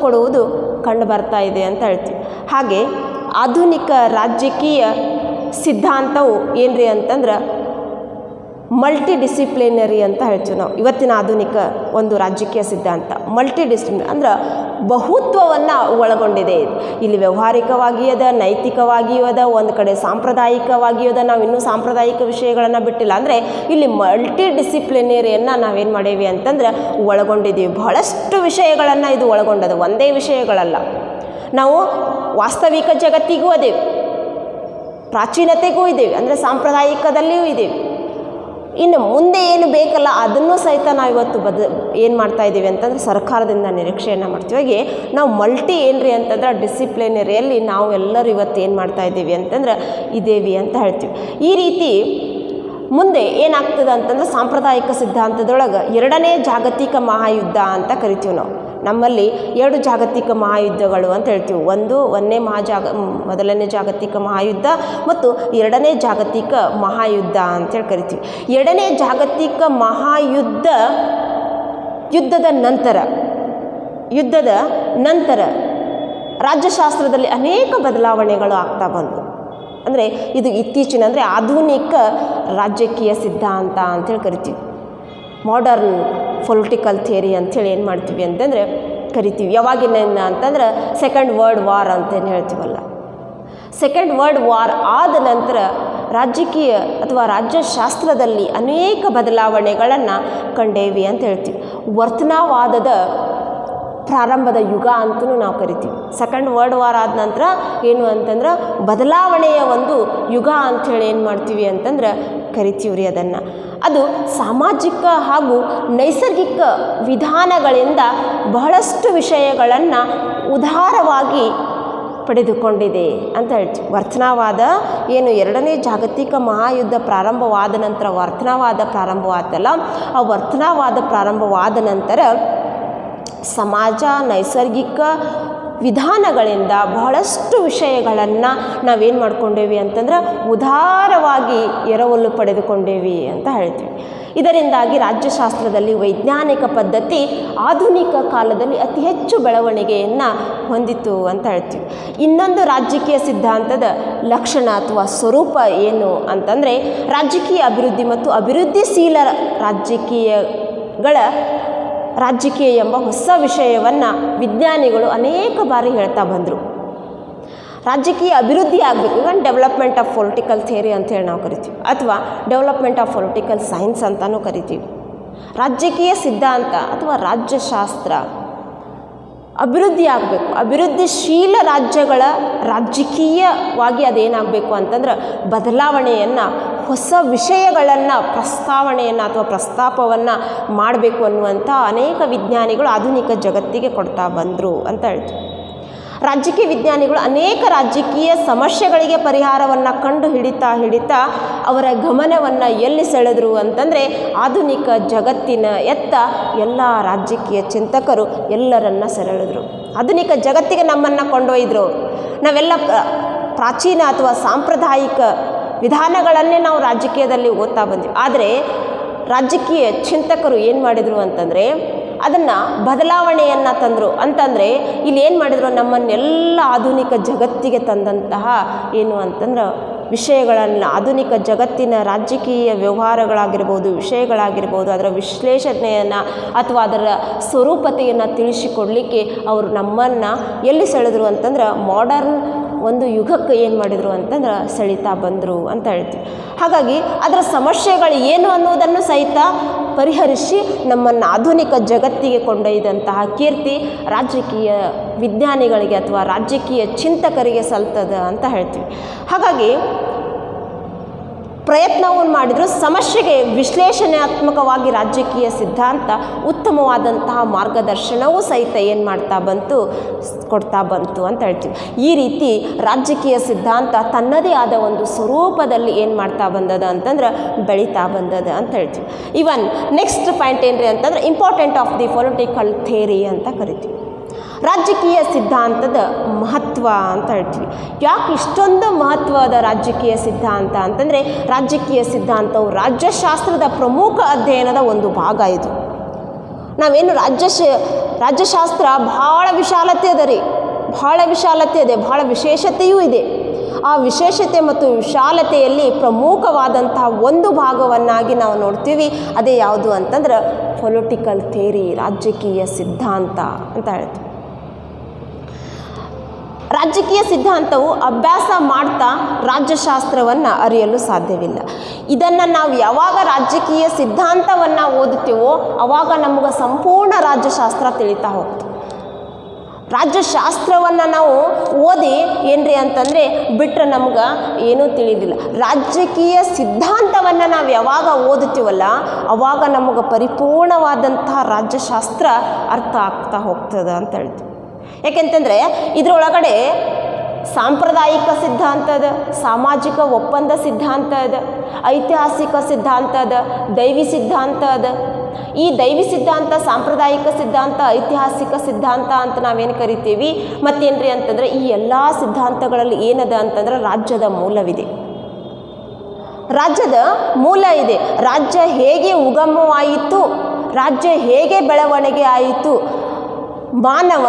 Speaker 1: ಕೊಡುವುದು ಕಂಡು ಬರ್ತಾ ಇದೆ ಅಂತ ಹೇಳ್ತೀವಿ. ಹಾಗೆ ಆಧುನಿಕ ರಾಜಕೀಯ ಸಿದ್ಧಾಂತವು ಏನ್ರಿ ಅಂತಂದ್ರೆ ಮಲ್ಟಿ ಡಿಸಿಪ್ಲಿನರಿ ಅಂತ ಹೇಳ್ತೀವಿ ನಾವು. ಇವತ್ತಿನ ಆಧುನಿಕ ಒಂದು ರಾಜಕೀಯ ಸಿದ್ಧಾಂತ ಮಲ್ಟಿ ಡಿಸಿಪ್ಲಿನರಿ ಅಂದ್ರೆ ಬಹುತ್ವವನ್ನು ಒಳಗೊಂಡಿದೆ. ಇಲ್ಲಿ ವ್ಯವಹಾರಿಕವಾಗಿ ಅದ, ನೈತಿಕವಾಗಿಯೂ ಅದ, ಒಂದು ಕಡೆ ಸಾಂಪ್ರದಾಯಿಕವಾಗಿಯೂ ಅದ. ನಾವು ಇನ್ನೂ ಸಾಂಪ್ರದಾಯಿಕ ವಿಷಯಗಳನ್ನು ಬಿಟ್ಟಿಲ್ಲ. ಅಂದರೆ ಇಲ್ಲಿ ಮಲ್ಟಿ ಡಿಸಿಪ್ಲಿನರಿಯನ್ನು ನಾವೇನು ಮಾಡೇವಿ ಅಂತಂದ್ರೆ ಒಳಗೊಂಡಿದ್ದೀವಿ. ಬಹಳಷ್ಟು ವಿಷಯಗಳನ್ನು ಇದು ಒಳಗೊಂಡದ, ಒಂದೇ ವಿಷಯಗಳಲ್ಲ. ನಾವು ವಾಸ್ತವಿಕ ಜಗತ್ತಿಗೂ ಅದೇವೆ, ಪ್ರಾಚೀನತೆಗೂ ಇದ್ದೇವೆ, ಅಂದರೆ ಸಾಂಪ್ರದಾಯಿಕದಲ್ಲಿಯೂ ಇದ್ದೇವೆ. ಇನ್ನು ಮುಂದೆ ಏನು ಬೇಕಲ್ಲ ಅದನ್ನು ಸಹಿತ ನಾವು ಇವತ್ತು ಏನು ಮಾಡ್ತಾ ಇದ್ದೀವಿ ಅಂತಂದರೆ ಸರ್ಕಾರದಿಂದ ನಿರೀಕ್ಷೆಯನ್ನು ಮಾಡ್ತೀವಿ. ಹಾಗೆ ನಾವು ಮಲ್ಟಿ ಏನ್ರಿ ಅಂತಂದ್ರೆ ಡಿಸಿಪ್ಲಿನರಿಯಲ್ಲಿ ನಾವು ಎಲ್ಲರೂ ಇವತ್ತು ಏನು ಮಾಡ್ತಾ ಇದ್ದೀವಿ ಅಂತಂದ್ರೆ ಇದ್ದೇವೆ ಅಂತ ಹೇಳ್ತೀವಿ. ಈ ರೀತಿ ಮುಂದೆ ಏನಾಗ್ತದೆ ಅಂತಂದ್ರೆ ಸಾಂಪ್ರದಾಯಿಕ ಸಿದ್ಧಾಂತದೊಳಗೆ 2ನೇ ಜಾಗತಿಕ ಮಹಾಯುದ್ಧ ಅಂತ ಕರಿತೀವಿ ನಾವು. ನಮ್ಮಲ್ಲಿ 2 ಜಾಗತಿಕ ಮಹಾಯುದ್ಧಗಳು ಅಂತ ಹೇಳ್ತೀವಿ. ಮೊದಲನೇ ಜಾಗತಿಕ ಮಹಾಯುದ್ಧ ಮತ್ತು 2ನೇ ಜಾಗತಿಕ ಮಹಾಯುದ್ಧ ಅಂತೇಳಿ ಕರಿತೀವಿ. 2ನೇ ಜಾಗತಿಕ ಯುದ್ಧದ ನಂತರ ರಾಜ್ಯಶಾಸ್ತ್ರದಲ್ಲಿ ಅನೇಕ ಬದಲಾವಣೆಗಳು ಆಗ್ತಾ ಬಂದವು. ಅಂದರೆ ಇದು ಇತ್ತೀಚಿನ ಅಂದರೆ ಆಧುನಿಕ ರಾಜಕೀಯ ಸಿದ್ಧಾಂತ ಅಂತೇಳಿ ಕರಿತೀವಿ. ಮಾಡರ್ನ್ ಪೊಲಿಟಿಕಲ್ ಥಿಯರಿ ಅಂಥೇಳಿ ಏನು ಮಾಡ್ತೀವಿ ಅಂತಂದರೆ ಕರಿತೀವಿ. ಯಾವಾಗಿನ ಅಂತಂದ್ರೆ ಸೆಕೆಂಡ್ ವರ್ಲ್ಡ್ ವಾರ್ ಅಂತೇನು ಹೇಳ್ತೀವಲ್ಲ, ಸೆಕೆಂಡ್ ವರ್ಲ್ಡ್ ವಾರ್ ಆದ ನಂತರ ರಾಜಕೀಯ ಅಥವಾ ರಾಜ್ಯಶಾಸ್ತ್ರದಲ್ಲಿ ಅನೇಕ ಬದಲಾವಣೆಗಳನ್ನು ಕಂಡೇವಿ ಅಂತ ಹೇಳ್ತೀವಿ. ವರ್ತನವಾದದ ಪ್ರಾರಂಭದ ಯುಗ ಅಂತಲೂ ನಾವು ಕರಿತೀವಿ. ಸೆಕೆಂಡ್ ವರ್ಲ್ಡ್ ವಾರ್ ಆದ ನಂತರ ಏನು ಅಂತಂದ್ರೆ ಬದಲಾವಣೆಯ ಒಂದು ಯುಗ ಅಂಥೇಳಿ ಏನು ಮಾಡ್ತೀವಿ ಅಂತಂದ್ರೆ ಕರಿತೀವಿ ರೀ ಅದನ್ನು. ಅದು ಸಾಮಾಜಿಕ ಹಾಗೂ ನೈಸರ್ಗಿಕ ವಿಧಾನಗಳಿಂದ ಬಹಳಷ್ಟು ವಿಷಯಗಳನ್ನು ಉದಾರವಾಗಿ ಪಡೆದುಕೊಂಡಿದೆ ಅಂತ ಹೇಳ್ತೀವಿ. ವರ್ತನವಾದ ಏನು ಎರಡನೇ ಜಾಗತಿಕ ಮಹಾಯುದ್ಧ ಪ್ರಾರಂಭವಾದ ನಂತರ ವರ್ತನವಾದ ಪ್ರಾರಂಭವಾದಲ್ಲ, ಆ ವರ್ತನವಾದ ಪ್ರಾರಂಭವಾದ ನಂತರ ಸಮಾಜ ನೈಸರ್ಗಿಕ ವಿಧಾನಗಳಿಂದ ಬಹಳಷ್ಟು ವಿಷಯಗಳನ್ನು ನಾವೇನು ಮಾಡ್ಕೊಂಡೇವಿ ಅಂತಂದ್ರೆ ಉದಾರವಾಗಿ ಎರವಲು ಪಡೆದುಕೊಂಡೇವಿ ಅಂತ ಹೇಳ್ತೀವಿ. ಇದರಿಂದಾಗಿ ರಾಜ್ಯಶಾಸ್ತ್ರದಲ್ಲಿ ವೈಜ್ಞಾನಿಕ ಪದ್ಧತಿ ಆಧುನಿಕ ಕಾಲದಲ್ಲಿ ಅತಿ ಹೆಚ್ಚು ಬೆಳವಣಿಗೆಯನ್ನು ಹೊಂದಿತು ಅಂತ ಹೇಳ್ತೀವಿ. ಇನ್ನೊಂದು ರಾಜಕೀಯ ಸಿದ್ಧಾಂತದ ಲಕ್ಷಣ ಅಥವಾ ಸ್ವರೂಪ ಏನು ಅಂತಂದರೆ ರಾಜಕೀಯ ಅಭಿವೃದ್ಧಿ ಮತ್ತು ಅಭಿವೃದ್ಧಿಶೀಲ ರಾಜಕೀಯ ಎಂಬ ಹೊಸ ವಿಷಯವನ್ನು ವಿಜ್ಞಾನಿಗಳು ಅನೇಕ ಬಾರಿ ಹೇಳ್ತಾ ಬಂದರು. ರಾಜಕೀಯ ಅಭಿವೃದ್ಧಿ ಆಗಬೇಕು, ಈಗ ಡೆವಲಪ್ಮೆಂಟ್ ಆಫ್ ಪೊಲಿಟಿಕಲ್ ಥಿಯರಿ ಅಂತೇಳಿ ನಾವು ಕರಿತೀವಿ, ಅಥವಾ ಡೆವಲಪ್ಮೆಂಟ್ ಆಫ್ ಪೊಲಿಟಿಕಲ್ ಸೈನ್ಸ್ ಅಂತಲೂ ಕರಿತೀವಿ. ರಾಜಕೀಯ ಸಿದ್ಧಾಂತ ಅಥವಾ ರಾಜ್ಯಶಾಸ್ತ್ರ ಅಭಿವೃದ್ಧಿ ಆಗಬೇಕು, ಅಭಿವೃದ್ಧಿಶೀಲ ರಾಜ್ಯಗಳ ರಾಜಕೀಯವಾಗಿ ಅದೇನಾಗಬೇಕು ಅಂತಂದ್ರೆ ಬದಲಾವಣೆಯನ್ನು, ಹೊಸ ವಿಷಯಗಳನ್ನು ಪ್ರಸ್ತಾವನೆಯನ್ನು ಅಥವಾ ಪ್ರಸ್ತಾಪವನ್ನು ಮಾಡಬೇಕು ಅನ್ನುವಂಥ ಅನೇಕ ವಿಜ್ಞಾನಿಗಳು ಆಧುನಿಕ ಜಗತ್ತಿಗೆ ಕೊಡ್ತಾ ಬಂದರು ಅಂತ ಹೇಳ್ತೀವಿ. ರಾಜಕೀಯ ವಿಜ್ಞಾನಿಗಳು ಅನೇಕ ರಾಜಕೀಯ ಸಮಸ್ಯೆಗಳಿಗೆ ಪರಿಹಾರವನ್ನು ಕಂಡು ಹಿಡಿತಾ ಅವರ ಗಮನವನ್ನು ಎಲ್ಲಿ ಸೆಳೆದರು ಅಂತಂದರೆ ಆಧುನಿಕ ಜಗತ್ತಿನ ಎಲ್ಲ ರಾಜಕೀಯ ಚಿಂತಕರು ಎಲ್ಲರನ್ನ ಸೆಳೆದರು. ಆಧುನಿಕ ಜಗತ್ತಿಗೆ ನಮ್ಮನ್ನು ಕೊಂಡೊಯ್ದರು. ನಾವೆಲ್ಲ ಪ್ರಾಚೀನ ಅಥವಾ ಸಾಂಪ್ರದಾಯಿಕ ವಿಧಾನಗಳನ್ನೇ ನಾವು ರಾಜಕೀಯದಲ್ಲಿ ಓದ್ತಾ ಬಂದ್ವಿ. ಆದರೆ ರಾಜಕೀಯ ಚಿಂತಕರು ಏನು ಮಾಡಿದರು ಅಂತಂದರೆ ಅದನ್ನು ಬದಲಾವಣೆಯನ್ನು ತಂದರು. ಅಂತಂದರೆ ಇಲ್ಲಿ ಏನು ಮಾಡಿದರು, ನಮ್ಮನ್ನೆಲ್ಲ ಆಧುನಿಕ ಜಗತ್ತಿಗೆ ತಂದಂತಹ ಏನು ಅಂತಂದ್ರೆ ವಿಷಯಗಳನ್ನು, ಆಧುನಿಕ ಜಗತ್ತಿನ ರಾಜಕೀಯ ವ್ಯವಹಾರಗಳಾಗಿರ್ಬೋದು, ವಿಷಯಗಳಾಗಿರ್ಬೋದು, ಅದರ ವಿಶ್ಲೇಷಣೆಯನ್ನು ಅಥವಾ ಅದರ ಸ್ವರೂಪತೆಯನ್ನು ತಿಳಿಸಿಕೊಡಲಿಕ್ಕೆ ಅವರು ನಮ್ಮನ್ನು ಎಲ್ಲಿ ಸೆಳೆದರು ಅಂತಂದ್ರೆ ಮಾಡರ್ನ್ ಒಂದು ಯುಗಕ್ಕೆ ಏನು ಮಾಡಿದರು ಅಂತಂದ್ರೆ ಸೆಳೀತಾ ಬಂದರು ಅಂತ ಹೇಳ್ತೀವಿ. ಹಾಗಾಗಿ ಅದರ ಸಮಸ್ಯೆಗಳು ಏನು ಅನ್ನೋದನ್ನು ಸಹಿತ ಪರಿಹರಿಸಿ ನಮ್ಮನ್ನು ಆಧುನಿಕ ಜಗತ್ತಿಗೆ ಕೊಂಡೊಯ್ದಂತಹ ಕೀರ್ತಿ ರಾಜಕೀಯ ವಿಜ್ಞಾನಿಗಳಿಗೆ ಅಥವಾ ರಾಜಕೀಯ ಚಿಂತಕರಿಗೆ ಸಲ್ತದ ಅಂತ ಹೇಳ್ತೀವಿ. ಹಾಗಾಗಿ ಪ್ರಯತ್ನವನ್ನು ಮಾಡಿದರೂ ಸಮಸ್ಯೆಗೆ ವಿಶ್ಲೇಷಣಾತ್ಮಕವಾಗಿ ರಾಜಕೀಯ ಸಿದ್ಧಾಂತ ಉತ್ತಮವಾದಂತಹ ಮಾರ್ಗದರ್ಶನವೂ ಸಹಿತ ಏನು ಕೊಡ್ತಾ ಬಂತು ಅಂತ ಹೇಳ್ತೀವಿ. ಈ ರೀತಿ ರಾಜಕೀಯ ಸಿದ್ಧಾಂತ ತನ್ನದೇ ಆದ ಒಂದು ಸ್ವರೂಪದಲ್ಲಿ ಏನು ಮಾಡ್ತಾ ಬಂದದ ಅಂತಂದ್ರೆ ಬೆಳೀತಾ ಬಂದದ ಅಂತ ಹೇಳ್ತೀವಿ. ಇವನ್ ನೆಕ್ಸ್ಟ್ ಪಾಯಿಂಟ್ ಏನ್ರಿ ಅಂತಂದ್ರೆ important of the political theory ಅಂತ ಕರಿತೀವಿ. ರಾಜಕೀಯ ಸಿದ್ಧಾಂತದ ಮಹತ್ವ ಅಂತ ಹೇಳ್ತೀವಿ. ಯಾಕೆ ಇಷ್ಟೊಂದು ಮಹತ್ವದ ರಾಜಕೀಯ ಸಿದ್ಧಾಂತ ಅಂತಂದರೆ ರಾಜಕೀಯ ಸಿದ್ಧಾಂತವು ರಾಜ್ಯಶಾಸ್ತ್ರದ ಪ್ರಮುಖ ಅಧ್ಯಯನದ ಒಂದು ಭಾಗ. ಇದು ನಾವೇನು ರಾಜ್ಯಶಾಸ್ತ್ರ ಭಾಳ ವಿಶಾಲತೆ ಅದ ರೀ, ಭಾಳ ವಿಶಾಲತೆ ಇದೆ, ಭಾಳ ವಿಶೇಷತೆಯೂ ಇದೆ. ಆ ವಿಶೇಷತೆ ಮತ್ತು ವಿಶಾಲತೆಯಲ್ಲಿ ಪ್ರಮುಖವಾದಂತಹ ಒಂದು ಭಾಗವನ್ನಾಗಿ ನಾವು ನೋಡ್ತೀವಿ. ಅದೇ ಯಾವುದು ಅಂತಂದ್ರೆ ಪೊಲಿಟಿಕಲ್ ಥಿಯರಿ, ರಾಜಕೀಯ ಸಿದ್ಧಾಂತ ಅಂತ ಹೇಳ್ತೀವಿ. ರಾಜಕೀಯ ಸಿದ್ಧಾಂತವು ಅಭ್ಯಾಸ ಮಾಡ್ತಾ ರಾಜ್ಯಶಾಸ್ತ್ರವನ್ನು ಅರಿಯಲು ಸಾಧ್ಯವಿಲ್ಲ. ಇದನ್ನು ನಾವು ಯಾವಾಗ ರಾಜಕೀಯ ಸಿದ್ಧಾಂತವನ್ನು ಓದುತ್ತೀವೋ ಆವಾಗ ನಮಗೆ ಸಂಪೂರ್ಣ ರಾಜ್ಯಶಾಸ್ತ್ರ ತಿಳಿತಾ ಹೋಗ್ತದೆ. ರಾಜ್ಯಶಾಸ್ತ್ರವನ್ನು ನಾವು ಓದಿ ಏನ್ರಿ ಅಂತಂದರೆ ಬಿಟ್ಟರೆ ನಮ್ಗೆ ಏನೂ ತಿಳಿದಿಲ್ಲ. ರಾಜಕೀಯ ಸಿದ್ಧಾಂತವನ್ನು ನಾವು ಯಾವಾಗ ಓದುತ್ತೀವಲ್ಲ ಆವಾಗ ನಮಗೆ ಪರಿಪೂರ್ಣವಾದಂತಹ ರಾಜ್ಯಶಾಸ್ತ್ರ ಅರ್ಥ ಆಗ್ತಾ ಹೋಗ್ತದೆ ಅಂತ ಹೇಳ್ತೀವಿ. ಯಾಕೆಂತಂದರೆ ಇದರೊಳಗಡೆ ಸಾಂಪ್ರದಾಯಿಕ ಸಿದ್ಧಾಂತ ಅದ, ಸಾಮಾಜಿಕ ಒಪ್ಪಂದ ಸಿದ್ಧಾಂತ ಅದ, ಐತಿಹಾಸಿಕ ಸಿದ್ಧಾಂತ ಅದ, ದೈವಿ ಸಿದ್ಧಾಂತ ಅದ. ಈ ದೈವಿ ಸಿದ್ಧಾಂತ, ಸಾಂಪ್ರದಾಯಿಕ ಸಿದ್ಧಾಂತ, ಐತಿಹಾಸಿಕ ಸಿದ್ಧಾಂತ ಅಂತ ನಾವೇನು ಕರಿತೀವಿ. ಮತ್ತೇನ್ರಿ ಅಂತಂದರೆ ಈ ಎಲ್ಲ ಸಿದ್ಧಾಂತಗಳಲ್ಲಿ ಏನದ ಅಂತಂದ್ರೆ ರಾಜ್ಯದ ಮೂಲವಿದೆ, ರಾಜ್ಯದ ಮೂಲ ಇದೆ. ರಾಜ್ಯ ಹೇಗೆ ಉಗಮವಾಯಿತು, ರಾಜ್ಯ ಹೇಗೆ ಬೆಳವಣಿಗೆ ಆಯಿತು, ಮಾನವ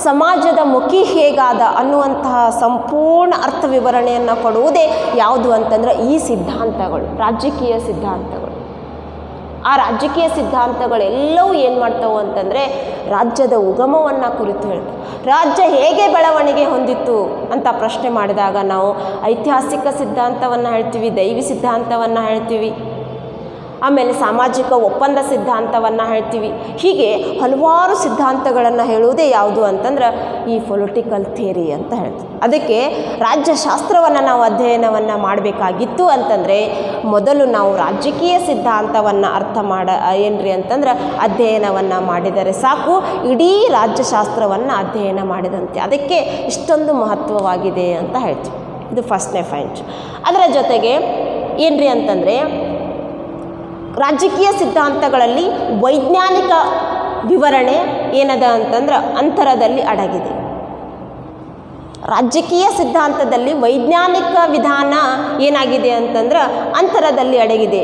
Speaker 1: ಸಮಾಜದ ಮುಖಿ ಹೇಗಾದ ಅನ್ನುವಂತಹ ಸಂಪೂರ್ಣ ಅರ್ಥ ವಿವರಣೆಯನ್ನು ಕೊಡುವುದೇ ಯಾವುದು ಅಂತಂದರೆ ಈ ಸಿದ್ಧಾಂತಗಳು, ರಾಜಕೀಯ ಸಿದ್ಧಾಂತಗಳು. ಆ ರಾಜಕೀಯ ಸಿದ್ಧಾಂತಗಳೆಲ್ಲವೂ ಏನು ಮಾಡ್ತಾವೆ ಅಂತಂದರೆ ರಾಜ್ಯದ ಉಗಮವನ್ನು ಕುರಿತು ಹೇಳ್ತವೆ. ರಾಜ್ಯ ಹೇಗೆ ಬೆಳವಣಿಗೆ ಹೊಂದಿತ್ತು ಅಂತ ಪ್ರಶ್ನೆ ಮಾಡಿದಾಗ ನಾವು ಐತಿಹಾಸಿಕ ಸಿದ್ಧಾಂತವನ್ನು ಹೇಳ್ತೀವಿ, ದೈವಿ ಸಿದ್ಧಾಂತವನ್ನು ಹೇಳ್ತೀವಿ, ಆಮೇಲೆ ಸಾಮಾಜಿಕ ಒಪ್ಪಂದ ಸಿದ್ಧಾಂತವನ್ನು ಹೇಳ್ತೀವಿ. ಹೀಗೆ ಹಲವಾರು ಸಿದ್ಧಾಂತಗಳನ್ನು ಹೇಳುವುದೇ ಯಾವುದು ಅಂತಂದ್ರೆ ಈ ಪೊಲಿಟಿಕಲ್ ಥಿಯರಿ ಅಂತ ಹೇಳ್ತೀವಿ. ಅದಕ್ಕೆ ರಾಜ್ಯಶಾಸ್ತ್ರವನ್ನು ನಾವು ಅಧ್ಯಯನವನ್ನು ಮಾಡಬೇಕಾಗಿತ್ತು ಅಂತಂದರೆ ಮೊದಲು ನಾವು ರಾಜಕೀಯ ಸಿದ್ಧಾಂತವನ್ನು ಅರ್ಥ ಏನ್ರಿ ಅಂತಂದ್ರೆ ಅಧ್ಯಯನವನ್ನು ಮಾಡಿದರೆ ಸಾಕು, ಇಡೀ ರಾಜ್ಯಶಾಸ್ತ್ರವನ್ನು ಅಧ್ಯಯನ ಮಾಡಿದಂತೆ. ಅದಕ್ಕೆ ಇಷ್ಟೊಂದು ಮಹತ್ವವಾಗಿದೆ ಅಂತ ಹೇಳ್ತೀವಿ. ಇದು ಫಸ್ಟ್ನೇ ಪಾಯಿಂಟ್. ಅದರ ಜೊತೆಗೆ ಏನ್ರಿ ಅಂತಂದರೆ ರಾಜಕೀಯ ಸಿದ್ಧಾಂತಗಳಲ್ಲಿ ವೈಜ್ಞಾನಿಕ ವಿವರಣೆ ಏನದ ಅಂತಂದ್ರೆ ಅಂತರದಲ್ಲಿ ಅಡಗಿದೆ. ರಾಜಕೀಯ ಸಿದ್ಧಾಂತದಲ್ಲಿ ವೈಜ್ಞಾನಿಕ ವಿಧಾನ ಏನಾಗಿದೆ ಅಂತಂದ್ರೆ ಅಂತರದಲ್ಲಿ ಅಡಗಿದೆ.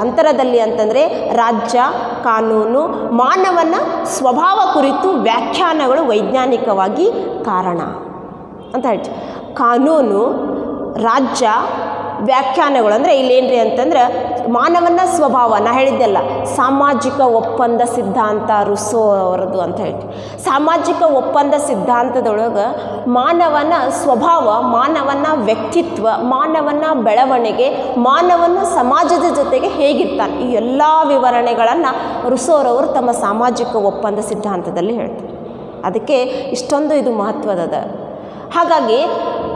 Speaker 1: ಅಂತರದಲ್ಲಿ ಅಂತಂದರೆ ರಾಜ್ಯ, ಕಾನೂನು, ಮಾನವನ ಸ್ವಭಾವ ಕುರಿತು ವ್ಯಾಖ್ಯಾನಗಳು ವೈಜ್ಞಾನಿಕವಾಗಿ ಕಾರಣ ಅಂತ ಹೇಳ್ತೀವಿ. ಕಾನೂನು, ರಾಜ್ಯ, ವ್ಯಾಖ್ಯಾನಗಳು ಅಂದರೆ ಇಲ್ಲೇನ್ರಿ ಅಂತಂದ್ರೆ ಮಾನವನ ಸ್ವಭಾವ, ನಾ ಹೇಳಿದ್ದೆಲ್ಲ ಸಾಮಾಜಿಕ ಒಪ್ಪಂದ ಸಿದ್ಧಾಂತ ರುಸೋ ಅವರದ್ದು ಅಂತ ಹೇಳ್ತೀವಿ. ಸಾಮಾಜಿಕ ಒಪ್ಪಂದ ಸಿದ್ಧಾಂತದೊಳಗೆ ಮಾನವನ ಸ್ವಭಾವ, ಮಾನವನ ವ್ಯಕ್ತಿತ್ವ, ಮಾನವನ ಬೆಳವಣಿಗೆ, ಮಾನವನ ಸಮಾಜದ ಜೊತೆಗೆ ಹೇಗಿರ್ತಾನೆ, ಈ ಎಲ್ಲ ವಿವರಣೆಗಳನ್ನು ರುಸೋರವರು ತಮ್ಮ ಸಾಮಾಜಿಕ ಒಪ್ಪಂದ ಸಿದ್ಧಾಂತದಲ್ಲಿ ಹೇಳ್ತಾರೆ. ಅದಕ್ಕೆ ಇಷ್ಟೊಂದು ಇದು ಮಹತ್ವದ. ಹಾಗಾಗಿ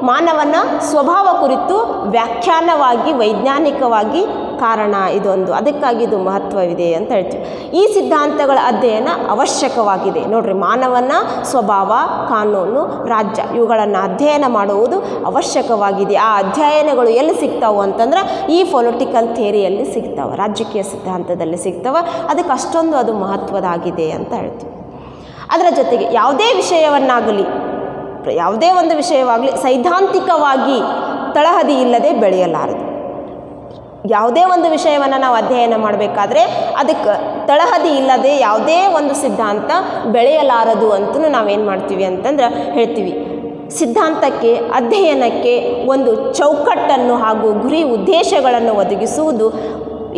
Speaker 1: ಮಾನವನ ಸ್ವಭಾವ ಕುರಿತು ವ್ಯಾಖ್ಯಾನವಾಗಿ ವೈಜ್ಞಾನಿಕವಾಗಿ ಕಾರಣ ಇದೊಂದು, ಅದಕ್ಕಾಗಿ ಇದು ಮಹತ್ವವಿದೆ ಅಂತ ಹೇಳ್ತೀವಿ. ಈ ಸಿದ್ಧಾಂತಗಳ ಅಧ್ಯಯನ ಅವಶ್ಯಕವಾಗಿದೆ. ನೋಡ್ರಿ, ಮಾನವನ ಸ್ವಭಾವ, ಕಾನೂನು, ರಾಜ್ಯ ಇವುಗಳನ್ನು ಅಧ್ಯಯನ ಮಾಡುವುದು ಅವಶ್ಯಕವಾಗಿದೆ. ಆ ಅಧ್ಯಯನಗಳು ಎಲ್ಲಿ ಸಿಗ್ತಾವೆ ಅಂತಂದ್ರೆ ಈ ಪೊಲಿಟಿಕಲ್ ಥಿಯರಿಯಲ್ಲಿ ಸಿಗ್ತಾವೆ, ರಾಜಕೀಯ ಸಿದ್ಧಾಂತದಲ್ಲಿ ಸಿಗ್ತಾವೆ. ಅದಕ್ಕೆ ಅಷ್ಟೊಂದು ಅದು ಮಹತ್ವದಾಗಿದೆ ಅಂತ ಹೇಳ್ತೀವಿ. ಅದರ ಜೊತೆಗೆ ಯಾವುದೇ ಒಂದು ವಿಷಯವಾಗಲಿ ಸೈದ್ಧಾಂತಿಕವಾಗಿ ತಳಹದಿ ಇಲ್ಲದೆ ಬೆಳೆಯಲಾರದು. ಯಾವುದೇ ಒಂದು ವಿಷಯವನ್ನು ನಾವು ಅಧ್ಯಯನ ಮಾಡಬೇಕಾದ್ರೆ ಅದಕ್ಕೆ ತಳಹದಿ ಇಲ್ಲದೆ ಯಾವುದೇ ಒಂದು ಸಿದ್ಧಾಂತ ಬೆಳೆಯಲಾರದು ಅಂತಲೂ ನಾವೇನು ಮಾಡ್ತೀವಿ ಅಂತಂದ್ರೆ ಹೇಳ್ತೀವಿ. ಸಿದ್ಧಾಂತಕ್ಕೆ, ಅಧ್ಯಯನಕ್ಕೆ ಒಂದು ಚೌಕಟ್ಟನ್ನು ಹಾಗೂ ಗುರಿ ಉದ್ದೇಶಗಳನ್ನು ಒದಗಿಸುವುದು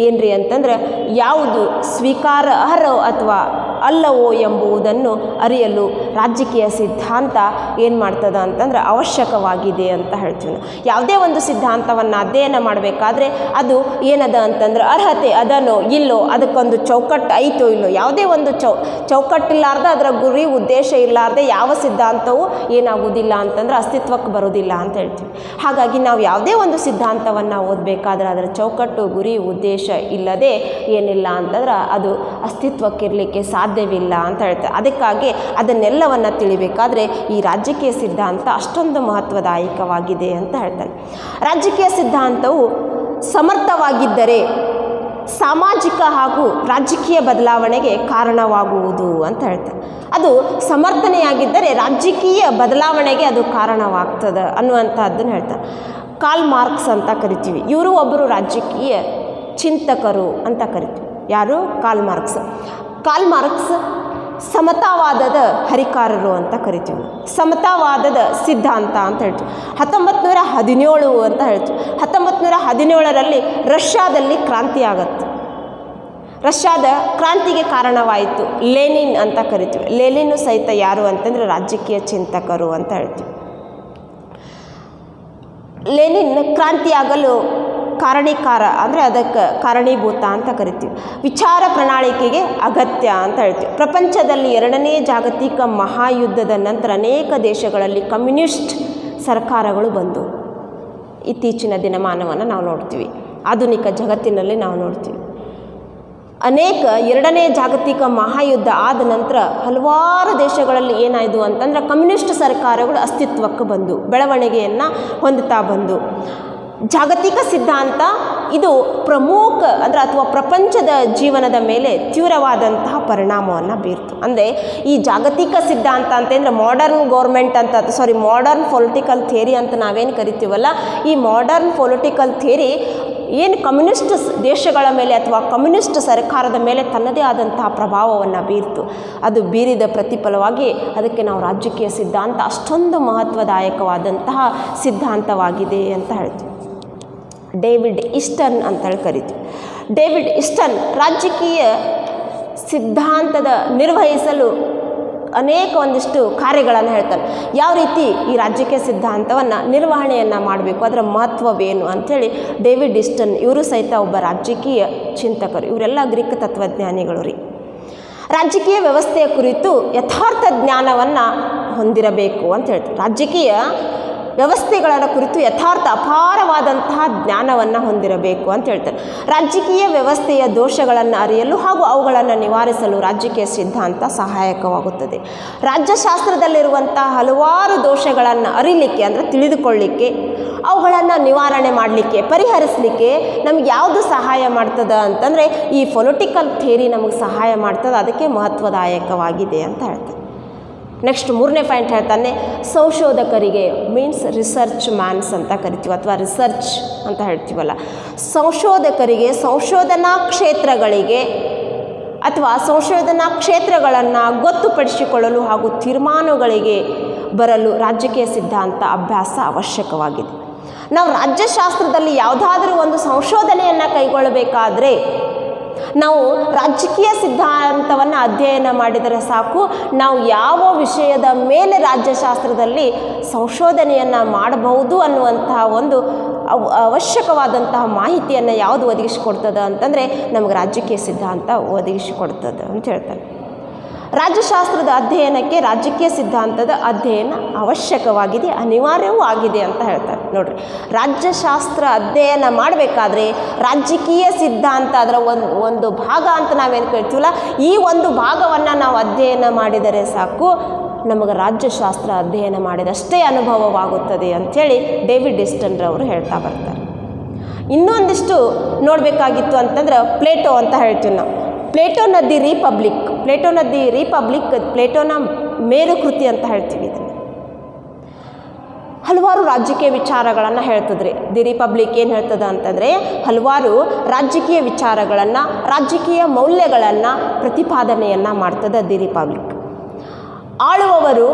Speaker 1: ಏನ್ರಿ ಅಂತಂದ್ರೆ ಯಾವುದು ಸ್ವೀಕಾರಾರ್ಹ ಅಥವಾ ಅಲ್ಲವೋ ಎಂಬುದನ್ನು ಅರಿಯಲು ರಾಜಕೀಯ ಸಿದ್ಧಾಂತ ಏನು ಮಾಡ್ತದ ಅಂತಂದ್ರೆ ಅವಶ್ಯಕವಾಗಿದೆ ಅಂತ ಹೇಳ್ತೀವಿ. ಯಾವುದೇ ಒಂದು ಸಿದ್ಧಾಂತವನ್ನು ಅಧ್ಯಯನ ಮಾಡಬೇಕಾದ್ರೆ ಅದು ಏನದ ಅಂತಂದ್ರೆ ಅರ್ಹತೆ ಅದನೋ ಇಲ್ಲೋ, ಅದಕ್ಕೊಂದು ಚೌಕಟ್ಟು ಐತೋ ಇಲ್ಲೋ, ಯಾವುದೇ ಒಂದು ಚೌಕಟ್ಟಿಲ್ಲಾರ್ದೆ ಅದರ ಗುರಿ ಉದ್ದೇಶ ಇಲ್ಲಾರ್ದೆ ಯಾವ ಸಿದ್ಧಾಂತವೂ ಏನಾಗೋದಿಲ್ಲ ಅಂತಂದ್ರೆ ಅಸ್ತಿತ್ವಕ್ಕೆ ಬರೋದಿಲ್ಲ ಅಂತ ಹೇಳ್ತೀವಿ. ಹಾಗಾಗಿ ನಾವು ಯಾವುದೇ ಒಂದು ಸಿದ್ಧಾಂತವನ್ನು ಓದಬೇಕಾದ್ರೆ ಅದರ ಚೌಕಟ್ಟು, ಗುರಿ, ಉದ್ದೇಶ ಇಲ್ಲದೆ ಏನಿಲ್ಲ ಅಂತಂದ್ರೆ ಅದು ಅಸ್ತಿತ್ವಕ್ಕಿರಲಿಕ್ಕೆ ಸಾಧ್ಯವಿಲ್ಲ ಅಂತ ಹೇಳ್ತಾರೆ. ಅದಕ್ಕಾಗಿ ಅದನ್ನೆಲ್ಲವನ್ನು ತಿಳಿಬೇಕಾದ್ರೆ ಈ ರಾಜಕೀಯ ಸಿದ್ಧಾಂತ ಅಷ್ಟೊಂದು ಮಹತ್ವದಾಯಕವಾಗಿದೆ ಅಂತ ಹೇಳ್ತಾನೆ. ರಾಜಕೀಯ ಸಿದ್ಧಾಂತವು ಸಮರ್ಥವಾಗಿದ್ದರೆ ಸಾಮಾಜಿಕ ಹಾಗೂ ರಾಜಕೀಯ ಬದಲಾವಣೆಗೆ ಕಾರಣವಾಗುವುದು ಅಂತ ಹೇಳ್ತಾರೆ. ಅದು ಸಮರ್ಥನೆಯಾಗಿದ್ದರೆ ರಾಜಕೀಯ ಬದಲಾವಣೆಗೆ ಅದು ಕಾರಣವಾಗ್ತದೆ ಅನ್ನುವಂಥದ್ದನ್ನು ಹೇಳ್ತಾರೆ. ಕಾರ್ಲ್ ಮಾರ್ಕ್ಸ್ ಅಂತ ಕರಿತೀವಿ. ಇವರು ಒಬ್ಬರು ರಾಜಕೀಯ ಚಿಂತಕರು ಅಂತ ಕರಿತೀವಿ. ಯಾರು? ಕಾರ್ಲ್ ಮಾರ್ಕ್ಸ್ ಸಮತಾವಾದದ ಹರಿಕಾರರು ಅಂತ ಕರಿತೀವಿ. ಸಮತಾವಾದದ ಸಿದ್ಧಾಂತ ಅಂತ ಹೇಳ್ತೀವಿ. 1917 ಅಂತ ಹೇಳ್ತೀವಿ. 1917ರಲ್ಲಿ ರಷ್ಯಾದಲ್ಲಿ ಕ್ರಾಂತಿ ಆಗತ್ತೆ. ರಷ್ಯಾದ ಕ್ರಾಂತಿಗೆ ಕಾರಣವಾಯಿತು ಲೆನಿನ್ ಅಂತ ಕರಿತೀವಿ. ಲೆನಿನ್ ಸಹಿತ ಯಾರು ಅಂತಂದರೆ ರಾಜಕೀಯ ಚಿಂತಕರು ಅಂತ ಹೇಳ್ತೀವಿ. ಲೆನಿನ್ ಕ್ರಾಂತಿಯಾಗಲು ಕಾರಣೀಕಾರ ಅಂದರೆ ಅದಕ್ಕೆ ಕಾರಣೀಭೂತ ಅಂತ ಕರಿತೀವಿ. ವಿಚಾರ ಪ್ರಣಾಳಿಕೆಗೆ ಅಗತ್ಯ ಅಂತ ಹೇಳ್ತೀವಿ. ಪ್ರಪಂಚದಲ್ಲಿ 2ನೇ ಜಾಗತಿಕ ಮಹಾಯುದ್ಧದ ನಂತರ ಅನೇಕ ದೇಶಗಳಲ್ಲಿ ಕಮ್ಯುನಿಸ್ಟ್ ಸರ್ಕಾರಗಳು ಬಂದು ಇತ್ತೀಚಿನ ದಿನಮಾನವನ್ನು ನಾವು ನೋಡ್ತೀವಿ. ಆಧುನಿಕ ಜಗತ್ತಿನಲ್ಲಿ ನಾವು ನೋಡ್ತೀವಿ. ಅನೇಕ 2ನೇ ಜಾಗತಿಕ ಮಹಾಯುದ್ಧ ಆದ ನಂತರ ಹಲವಾರು ದೇಶಗಳಲ್ಲಿ ಏನಾಯಿತು ಅಂತಂದ್ರೆ ಕಮ್ಯುನಿಸ್ಟ್ ಸರ್ಕಾರಗಳು ಅಸ್ತಿತ್ವಕ್ಕೆ ಬಂದು ಬೆಳವಣಿಗೆಯನ್ನು ಹೊಂದುತ್ತಾ ಬಂದು ಜಾಗತಿಕ ಸಿದ್ಧಾಂತ ಇದು ಪ್ರಮುಖ ಅಥವಾ ಪ್ರಪಂಚದ ಜೀವನದ ಮೇಲೆ ತೀವ್ರವಾದಂತಹ ಪರಿಣಾಮವನ್ನು ಬೀರ್ತು. ಅಂದರೆ ಈ ಜಾಗತಿಕ ಸಿದ್ಧಾಂತ ಅಂತಂದರೆ ಮಾಡರ್ನ್ ಪೊಲಿಟಿಕಲ್ ಥಿಯರಿ ಅಂತ ನಾವೇನು ಕರಿತೀವಲ್ಲ, ಈ ಮಾಡರ್ನ್ ಪೊಲಿಟಿಕಲ್ ಥಿಯರಿ ಏನು ಕಮ್ಯುನಿಸ್ಟ್ ದೇಶಗಳ ಮೇಲೆ ಅಥವಾ ಕಮ್ಯುನಿಸ್ಟ್ ಸರ್ಕಾರದ ಮೇಲೆ ತನ್ನದೇ ಆದಂತಹ ಪ್ರಭಾವವನ್ನು ಬೀರ್ತು. ಅದು ಬೀರಿದ ಪ್ರತಿಫಲವಾಗಿ ಅದಕ್ಕೆ ನಾವು ರಾಜಕೀಯ ಸಿದ್ಧಾಂತ ಅಷ್ಟೊಂದು ಮಹತ್ವದಾಯಕವಾದಂತಹ ಸಿದ್ಧಾಂತವಾಗಿದೆ ಅಂತ ಹೇಳ್ತೀವಿ. ಡೇವಿಡ್ ಈಸ್ಟನ್ ಅಂತೇಳಿ ಕರಿತೀವಿ. ಡೇವಿಡ್ ಇಸ್ಟನ್ ರಾಜಕೀಯ ಸಿದ್ಧಾಂತದ ನಿರ್ವಹಿಸಲು ಅನೇಕ ಒಂದಿಷ್ಟು ಕಾರ್ಯಗಳನ್ನು ಹೇಳ್ತಾರೆ. ಯಾವ ರೀತಿ ಈ ರಾಜಕೀಯ ಸಿದ್ಧಾಂತವನ್ನು ನಿರ್ವಹಣೆಯನ್ನು ಮಾಡಬೇಕು, ಅದರ ಮಹತ್ವವೇನು ಅಂಥೇಳಿ ಡೇವಿಡ್ ಇಸ್ಟನ್ ಇವರು ಸಹಿತ ಒಬ್ಬ ರಾಜಕೀಯ ಚಿಂತಕರು. ಇವರೆಲ್ಲ ಗ್ರೀಕ್ ತತ್ವಜ್ಞಾನಿಗಳು ರೀ. ರಾಜಕೀಯ ವ್ಯವಸ್ಥೆಯ ಕುರಿತು ಯಥಾರ್ಥ ಜ್ಞಾನವನ್ನು ಹೊಂದಿರಬೇಕು ಅಂತ ಹೇಳ್ತಾರೆ. ರಾಜಕೀಯ ವ್ಯವಸ್ಥೆಗಳ ಕುರಿತು ಯಥಾರ್ಥ ಅಪಾರವಾದಂತಹ ಜ್ಞಾನವನ್ನು ಹೊಂದಿರಬೇಕು ಅಂತ ಹೇಳ್ತಾರೆ. ರಾಜಕೀಯ ವ್ಯವಸ್ಥೆಯ ದೋಷಗಳನ್ನು ಅರಿಯಲು ಹಾಗೂ ಅವುಗಳನ್ನು ನಿವಾರಿಸಲು ರಾಜಕೀಯ ಸಿದ್ಧಾಂತ ಸಹಾಯಕವಾಗುತ್ತದೆ. ರಾಜ್ಯಶಾಸ್ತ್ರದಲ್ಲಿರುವಂಥ ಹಲವಾರು ದೋಷಗಳನ್ನು ಅರಿಲಿಕ್ಕೆ ಅಂದರೆ ತಿಳಿದುಕೊಳ್ಳಿಕ್ಕೆ, ಅವುಗಳನ್ನು ನಿವಾರಣೆ ಮಾಡಲಿಕ್ಕೆ, ಪರಿಹರಿಸಲಿಕ್ಕೆ ನಮ್ಗೆ ಯಾವುದು ಸಹಾಯ ಮಾಡ್ತದೆ ಅಂತಂದರೆ ಈ ಪೊಲಿಟಿಕಲ್ ಥಿಯರಿ ನಮಗೆ ಸಹಾಯ ಮಾಡ್ತದೆ. ಅದಕ್ಕೆ ಮಹತ್ವದಾಯಕವಾಗಿದೆ ಅಂತ ಹೇಳ್ತಾರೆ. ನೆಕ್ಸ್ಟ್ 3ನೇ ಪಾಯಿಂಟ್ ಹೇಳ್ತಾನೆ, ಸಂಶೋಧಕರಿಗೆ ಮೀನ್ಸ್ ರಿಸರ್ಚ್ ಮ್ಯಾನ್ಸ್ ಅಂತ ಕರಿತೀವಿ ಅಥವಾ ರಿಸರ್ಚ್ ಅಂತ ಹೇಳ್ತೀವಲ್ಲ, ಸಂಶೋಧಕರಿಗೆ ಸಂಶೋಧನಾ ಕ್ಷೇತ್ರಗಳಿಗೆ ಅಥವಾ ಸಂಶೋಧನಾ ಕ್ಷೇತ್ರಗಳನ್ನು ಗೊತ್ತುಪಡಿಸಿಕೊಳ್ಳಲು ಹಾಗೂ ತೀರ್ಮಾನಗಳಿಗೆ ಬರಲು ರಾಜಕೀಯ ಸಿದ್ಧಾಂತ ಅಭ್ಯಾಸ ಅವಶ್ಯಕವಾಗಿದೆ. ನಾವು ರಾಜ್ಯಶಾಸ್ತ್ರದಲ್ಲಿ ಯಾವುದಾದ್ರೂ ಒಂದು ಸಂಶೋಧನೆಯನ್ನು ಕೈಗೊಳ್ಳಬೇಕಾದ್ರೆ ನಾವು ರಾಜಕೀಯ ಸಿದ್ಧಾಂತವನ್ನು ಅಧ್ಯಯನ ಮಾಡಿದರೆ ಸಾಕು. ನಾವು ಯಾವ ವಿಷಯದ ಮೇಲೆ ರಾಜ್ಯಶಾಸ್ತ್ರದಲ್ಲಿ ಸಂಶೋಧನೆಯನ್ನು ಮಾಡಬಹುದು ಅನ್ನುವಂತಹ ಒಂದು ಅವಶ್ಯಕವಾದಂತಹ ಮಾಹಿತಿಯನ್ನು ಯಾವುದು ಒದಗಿಸಿಕೊಡ್ತದೆ ಅಂತಂದರೆ ನಮಗೆ ರಾಜಕೀಯ ಸಿದ್ಧಾಂತ ಒದಗಿಸಿಕೊಡ್ತದೆ ಅಂತ ಹೇಳ್ತಾರೆ. ರಾಜ್ಯಶಾಸ್ತ್ರದ ಅಧ್ಯಯನಕ್ಕೆ ರಾಜಕೀಯ ಸಿದ್ಧಾಂತದ ಅಧ್ಯಯನ ಅವಶ್ಯಕವಾಗಿದೆ, ಅನಿವಾರ್ಯವೂ ಆಗಿದೆ ಅಂತ ಹೇಳ್ತಾರೆ. ನೋಡಿರಿ, ರಾಜ್ಯಶಾಸ್ತ್ರ ಅಧ್ಯಯನ ಮಾಡಬೇಕಾದ್ರೆ ರಾಜಕೀಯ ಸಿದ್ಧಾಂತ ಅದರ ಒಂದು ಭಾಗ ಅಂತ ನಾವೇನು ಕೇಳ್ತೀವಲ್ಲ, ಈ ಒಂದು ಭಾಗವನ್ನು ನಾವು ಅಧ್ಯಯನ ಮಾಡಿದರೆ ಸಾಕು, ನಮಗೆ ರಾಜ್ಯಶಾಸ್ತ್ರ ಅಧ್ಯಯನ ಮಾಡಿದಷ್ಟೇ ಅನುಭವವಾಗುತ್ತದೆ ಅಂಥೇಳಿ ಡೇವಿಡ್ ಇಸ್ಟನ್ರವರು ಹೇಳ್ತಾ ಬರ್ತಾರೆ. ಇನ್ನೊಂದಿಷ್ಟು ನೋಡಬೇಕಾಗಿತ್ತು ಅಂತಂದ್ರೆ ಪ್ಲೇಟೋ ಅಂತ ಹೇಳ್ತೀವಿ ನಾವು. ಪ್ಲೇಟೋನ ದಿ ರಿಪಬ್ಲಿಕ್, ಪ್ಲೇಟೋನ ಮೇರುಕೃತಿ ಅಂತ ಹೇಳ್ತೀವಿ. ಇದನ್ನು ಹಲವಾರು ರಾಜಕೀಯ ವಿಚಾರಗಳನ್ನು ಹೇಳ್ತದ್ರಿ. ದಿ ರಿಪಬ್ಲಿಕ್ ಏನು ಹೇಳ್ತದ ಅಂತಂದರೆ ಹಲವಾರು ರಾಜಕೀಯ ವಿಚಾರಗಳನ್ನು, ರಾಜಕೀಯ ಮೌಲ್ಯಗಳನ್ನು ಪ್ರತಿಪಾದನೆಯನ್ನು ಮಾಡ್ತದೆ ದಿ ರಿಪಬ್ಲಿಕ್. ಆಳುವವರು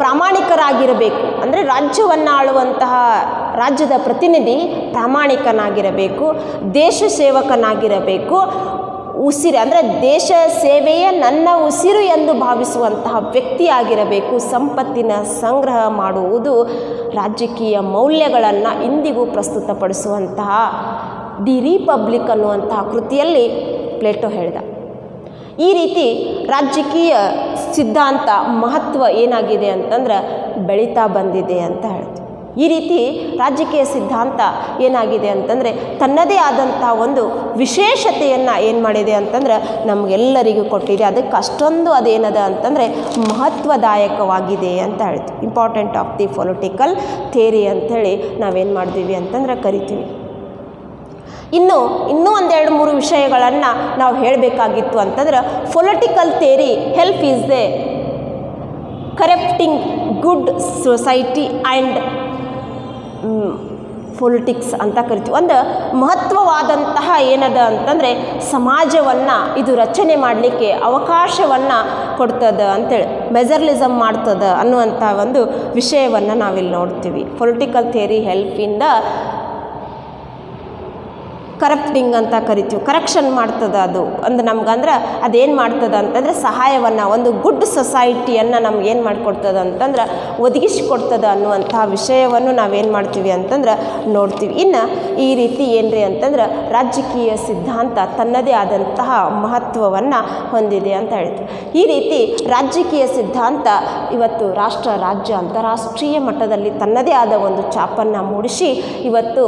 Speaker 1: ಪ್ರಾಮಾಣಿಕರಾಗಿರಬೇಕು, ಅಂದರೆ ರಾಜ್ಯವನ್ನು ಆಳುವಂತಹ ರಾಜ್ಯದ ಪ್ರತಿನಿಧಿ ಪ್ರಾಮಾಣಿಕನಾಗಿರಬೇಕು, ದೇಶ ಸೇವಕನಾಗಿರಬೇಕು, ಉಸಿರು ಅಂದರೆ ದೇಶ ಸೇವೆಯೇ ನನ್ನ ಉಸಿರು ಎಂದು ಭಾವಿಸುವಂತಹ ವ್ಯಕ್ತಿಯಾಗಿರಬೇಕು, ಸಂಪತ್ತಿನ ಸಂಗ್ರಹ ಮಾಡುವುದು ರಾಜಕೀಯ ಮೌಲ್ಯಗಳನ್ನು ಇಂದಿಗೂ ಪ್ರಸ್ತುತಪಡಿಸುವಂತಹ ದಿ ರಿಪಬ್ಲಿಕ್ ಅನ್ನುವಂತಹ ಕೃತಿಯಲ್ಲಿ ಪ್ಲೇಟೋ ಹೇಳಿದ. ಈ ರೀತಿ ರಾಜಕೀಯ ಸಿದ್ಧಾಂತ ಮಹತ್ವ ಏನಾಗಿದೆ ಅಂತಂದ್ರೆ ಬೆಳೀತಾ ಬಂದಿದೆ ಅಂತ ಹೇಳ್ತೀವಿ. ಈ ರೀತಿ ರಾಜಕೀಯ ಸಿದ್ಧಾಂತ ಏನಾಗಿದೆ ಅಂತಂದರೆ ತನ್ನದೇ ಆದಂಥ ಒಂದು ವಿಶೇಷತೆಯನ್ನು ಏನು ಮಾಡಿದೆ ಅಂತಂದ್ರೆ ನಮಗೆಲ್ಲರಿಗೂ ಕೊಟ್ಟಿದೆ. ಅದಕ್ಕೆ ಅಷ್ಟೊಂದು ಅದೇನದ ಅಂತಂದರೆ ಮಹತ್ವದಾಯಕವಾಗಿದೆ ಅಂತ ಹೇಳ್ತೀವಿ. Important of the political theory ಅಂಥೇಳಿ ನಾವೇನು ಮಾಡ್ತೀವಿ ಅಂತಂದ್ರೆ ಕರಿತೀವಿ. ಇನ್ನೂ 1-2-3 ವಿಷಯಗಳನ್ನು ನಾವು ಹೇಳಬೇಕಾಗಿತ್ತು ಅಂತಂದ್ರೆ political theory help is the corrupting good society and politics ಅಂತ ಕರಿತೀವಿ. ಒಂದು ಮಹತ್ವವಾದಂತಹ ಏನದ ಅಂತಂದರೆ ಸಮಾಜವನ್ನು ಇದು ರಚನೆ ಮಾಡಲಿಕ್ಕೆ ಅವಕಾಶವನ್ನು ಕೊಡ್ತದೆ ಅಂತೇಳಿ ಮೆಜರ್ಲಿಸಮ್ ಮಾಡ್ತದೆ ಅನ್ನುವಂಥ ಒಂದು ವಿಷಯವನ್ನು ನಾವಿಲ್ಲಿ ನೋಡ್ತೀವಿ. Political theory help in the corrupting ಅಂತ ಕರಿತೀವಿ. ಕರೆಕ್ಷನ್ ಮಾಡ್ತದೆ ಅದು ನಮ್ಗಂದ್ರೆ ಅದೇನು ಮಾಡ್ತದೆ ಅಂತಂದರೆ ಸಹಾಯವನ್ನು, ಒಂದು ಗುಡ್ ಸೊಸೈಟಿಯನ್ನು ನಮ್ಗೇನು ಮಾಡಿಕೊಡ್ತದೆ ಅಂತಂದ್ರೆ ಒದಗಿಸಿಕೊಡ್ತದೆ ಅನ್ನುವಂಥ ವಿಷಯವನ್ನು ನಾವೇನು ಮಾಡ್ತೀವಿ ಅಂತಂದ್ರೆ ನೋಡ್ತೀವಿ. ಇನ್ನು ಈ ರೀತಿ ಏನ್ರಿ ಅಂತಂದ್ರೆ ರಾಜಕೀಯ ಸಿದ್ಧಾಂತ ತನ್ನದೇ ಆದಂತಹ ಮಹತ್ವವನ್ನು ಹೊಂದಿದೆ ಅಂತ ಹೇಳ್ತೀವಿ. ಈ ರೀತಿ ರಾಜಕೀಯ ಸಿದ್ಧಾಂತ ಇವತ್ತು ರಾಷ್ಟ್ರ, ರಾಜ್ಯ, ಅಂತಾರಾಷ್ಟ್ರೀಯ ಮಟ್ಟದಲ್ಲಿ ತನ್ನದೇ ಆದ ಒಂದು ಛಾಪನ್ನು ಮೂಡಿಸಿ ಇವತ್ತು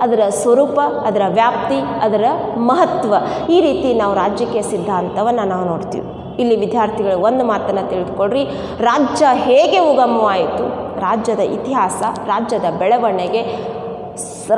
Speaker 1: ಅದರ ಸ್ವರೂಪ, ಅದರ ವ್ಯಾಪ್ತಿ, ಅದರ ಮಹತ್ವ, ಈ ರೀತಿ ನಾವು ರಾಜಕೀಯ ಸಿದ್ಧಾಂತವನ್ನು ನಾವು ನೋಡ್ತೀವಿ. ಇಲ್ಲಿ ವಿದ್ಯಾರ್ಥಿಗಳು ಒಂದು ಮಾತನ್ನು ತಿಳಿದುಕೊಡ್ರಿ, ರಾಜ್ಯ ಹೇಗೆ ಉಗಮವಾಯಿತು, ರಾಜ್ಯದ ಇತಿಹಾಸ, ರಾಜ್ಯದ ಬೆಳವಣಿಗೆ,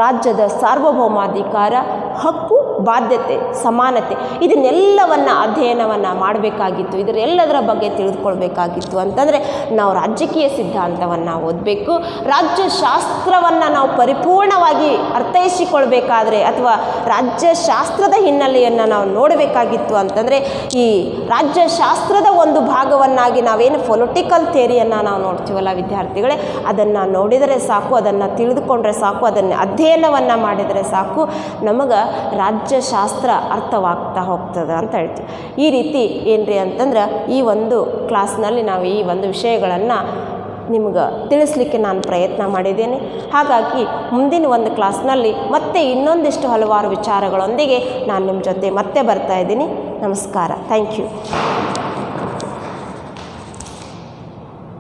Speaker 1: ರಾಜ್ಯದ ಸಾರ್ವಭೌಮಾಧಿಕಾರ, ಹಕ್ಕು, ಬಾಧ್ಯತೆ, ಸಮಾನತೆ, ಇದನ್ನೆಲ್ಲವನ್ನು ಅಧ್ಯಯನವನ್ನು ಮಾಡಬೇಕಾಗಿತ್ತು. ಇದರೆಲ್ಲದರ ಬಗ್ಗೆ ತಿಳಿದುಕೊಳ್ಬೇಕಾಗಿತ್ತು ಅಂತಂದರೆ ನಾವು ರಾಜಕೀಯ ಸಿದ್ಧಾಂತವನ್ನು ಓದಬೇಕು. ರಾಜ್ಯಶಾಸ್ತ್ರವನ್ನು ನಾವು ಪರಿಪೂರ್ಣವಾಗಿ ಅರ್ಥೈಸಿಕೊಳ್ಬೇಕಾದ್ರೆ ಅಥವಾ ರಾಜ್ಯಶಾಸ್ತ್ರದ ಹಿನ್ನೆಲೆಯನ್ನು ನಾವು ನೋಡಬೇಕಾಗಿತ್ತು ಅಂತಂದರೆ ಈ ರಾಜ್ಯಶಾಸ್ತ್ರದ ಒಂದು ಭಾಗವನ್ನಾಗಿ ನಾವೇನು ಪೊಲಿಟಿಕಲ್ ಥಿಯರಿಯನ್ನು ನಾವು ನೋಡ್ತೀವಲ್ಲ ವಿದ್ಯಾರ್ಥಿಗಳೇ, ಅದನ್ನು ನೋಡಿದರೆ ಸಾಕು, ಅದನ್ನು ತಿಳಿದುಕೊಂಡ್ರೆ ಸಾಕು, ಅದನ್ನು ಅಧ್ಯಯನವನ್ನು ಮಾಡಿದರೆ ಸಾಕು, ನಮಗೆ ರಾಜ್ಯ ರಾಜ್ಯಶಾಸ್ತ್ರ ಅರ್ಥವಾಗ್ತಾ ಹೋಗ್ತದೆ ಅಂತ ಹೇಳ್ತೀವಿ. ಈ ರೀತಿ ಏನ್ರಿ ಅಂತಂದ್ರೆ ಈ ಒಂದು ಕ್ಲಾಸ್ನಲ್ಲಿ ನಾವು ಈ ಒಂದು ವಿಷಯಗಳನ್ನು ನಿಮ್ಗೆ ತಿಳಿಸ್ಲಿಕ್ಕೆ ನಾನು ಪ್ರಯತ್ನ ಮಾಡಿದ್ದೇನೆ. ಹಾಗಾಗಿ ಮುಂದಿನ ಒಂದು ಕ್ಲಾಸ್ನಲ್ಲಿ ಮತ್ತೆ ಇನ್ನೊಂದಿಷ್ಟು ಹಲವಾರು ವಿಚಾರಗಳೊಂದಿಗೆ ನಾನು ನಿಮ್ಮ ಜೊತೆ ಮತ್ತೆ ಬರ್ತಾ ಇದ್ದೀನಿ. ನಮಸ್ಕಾರ. Thank you.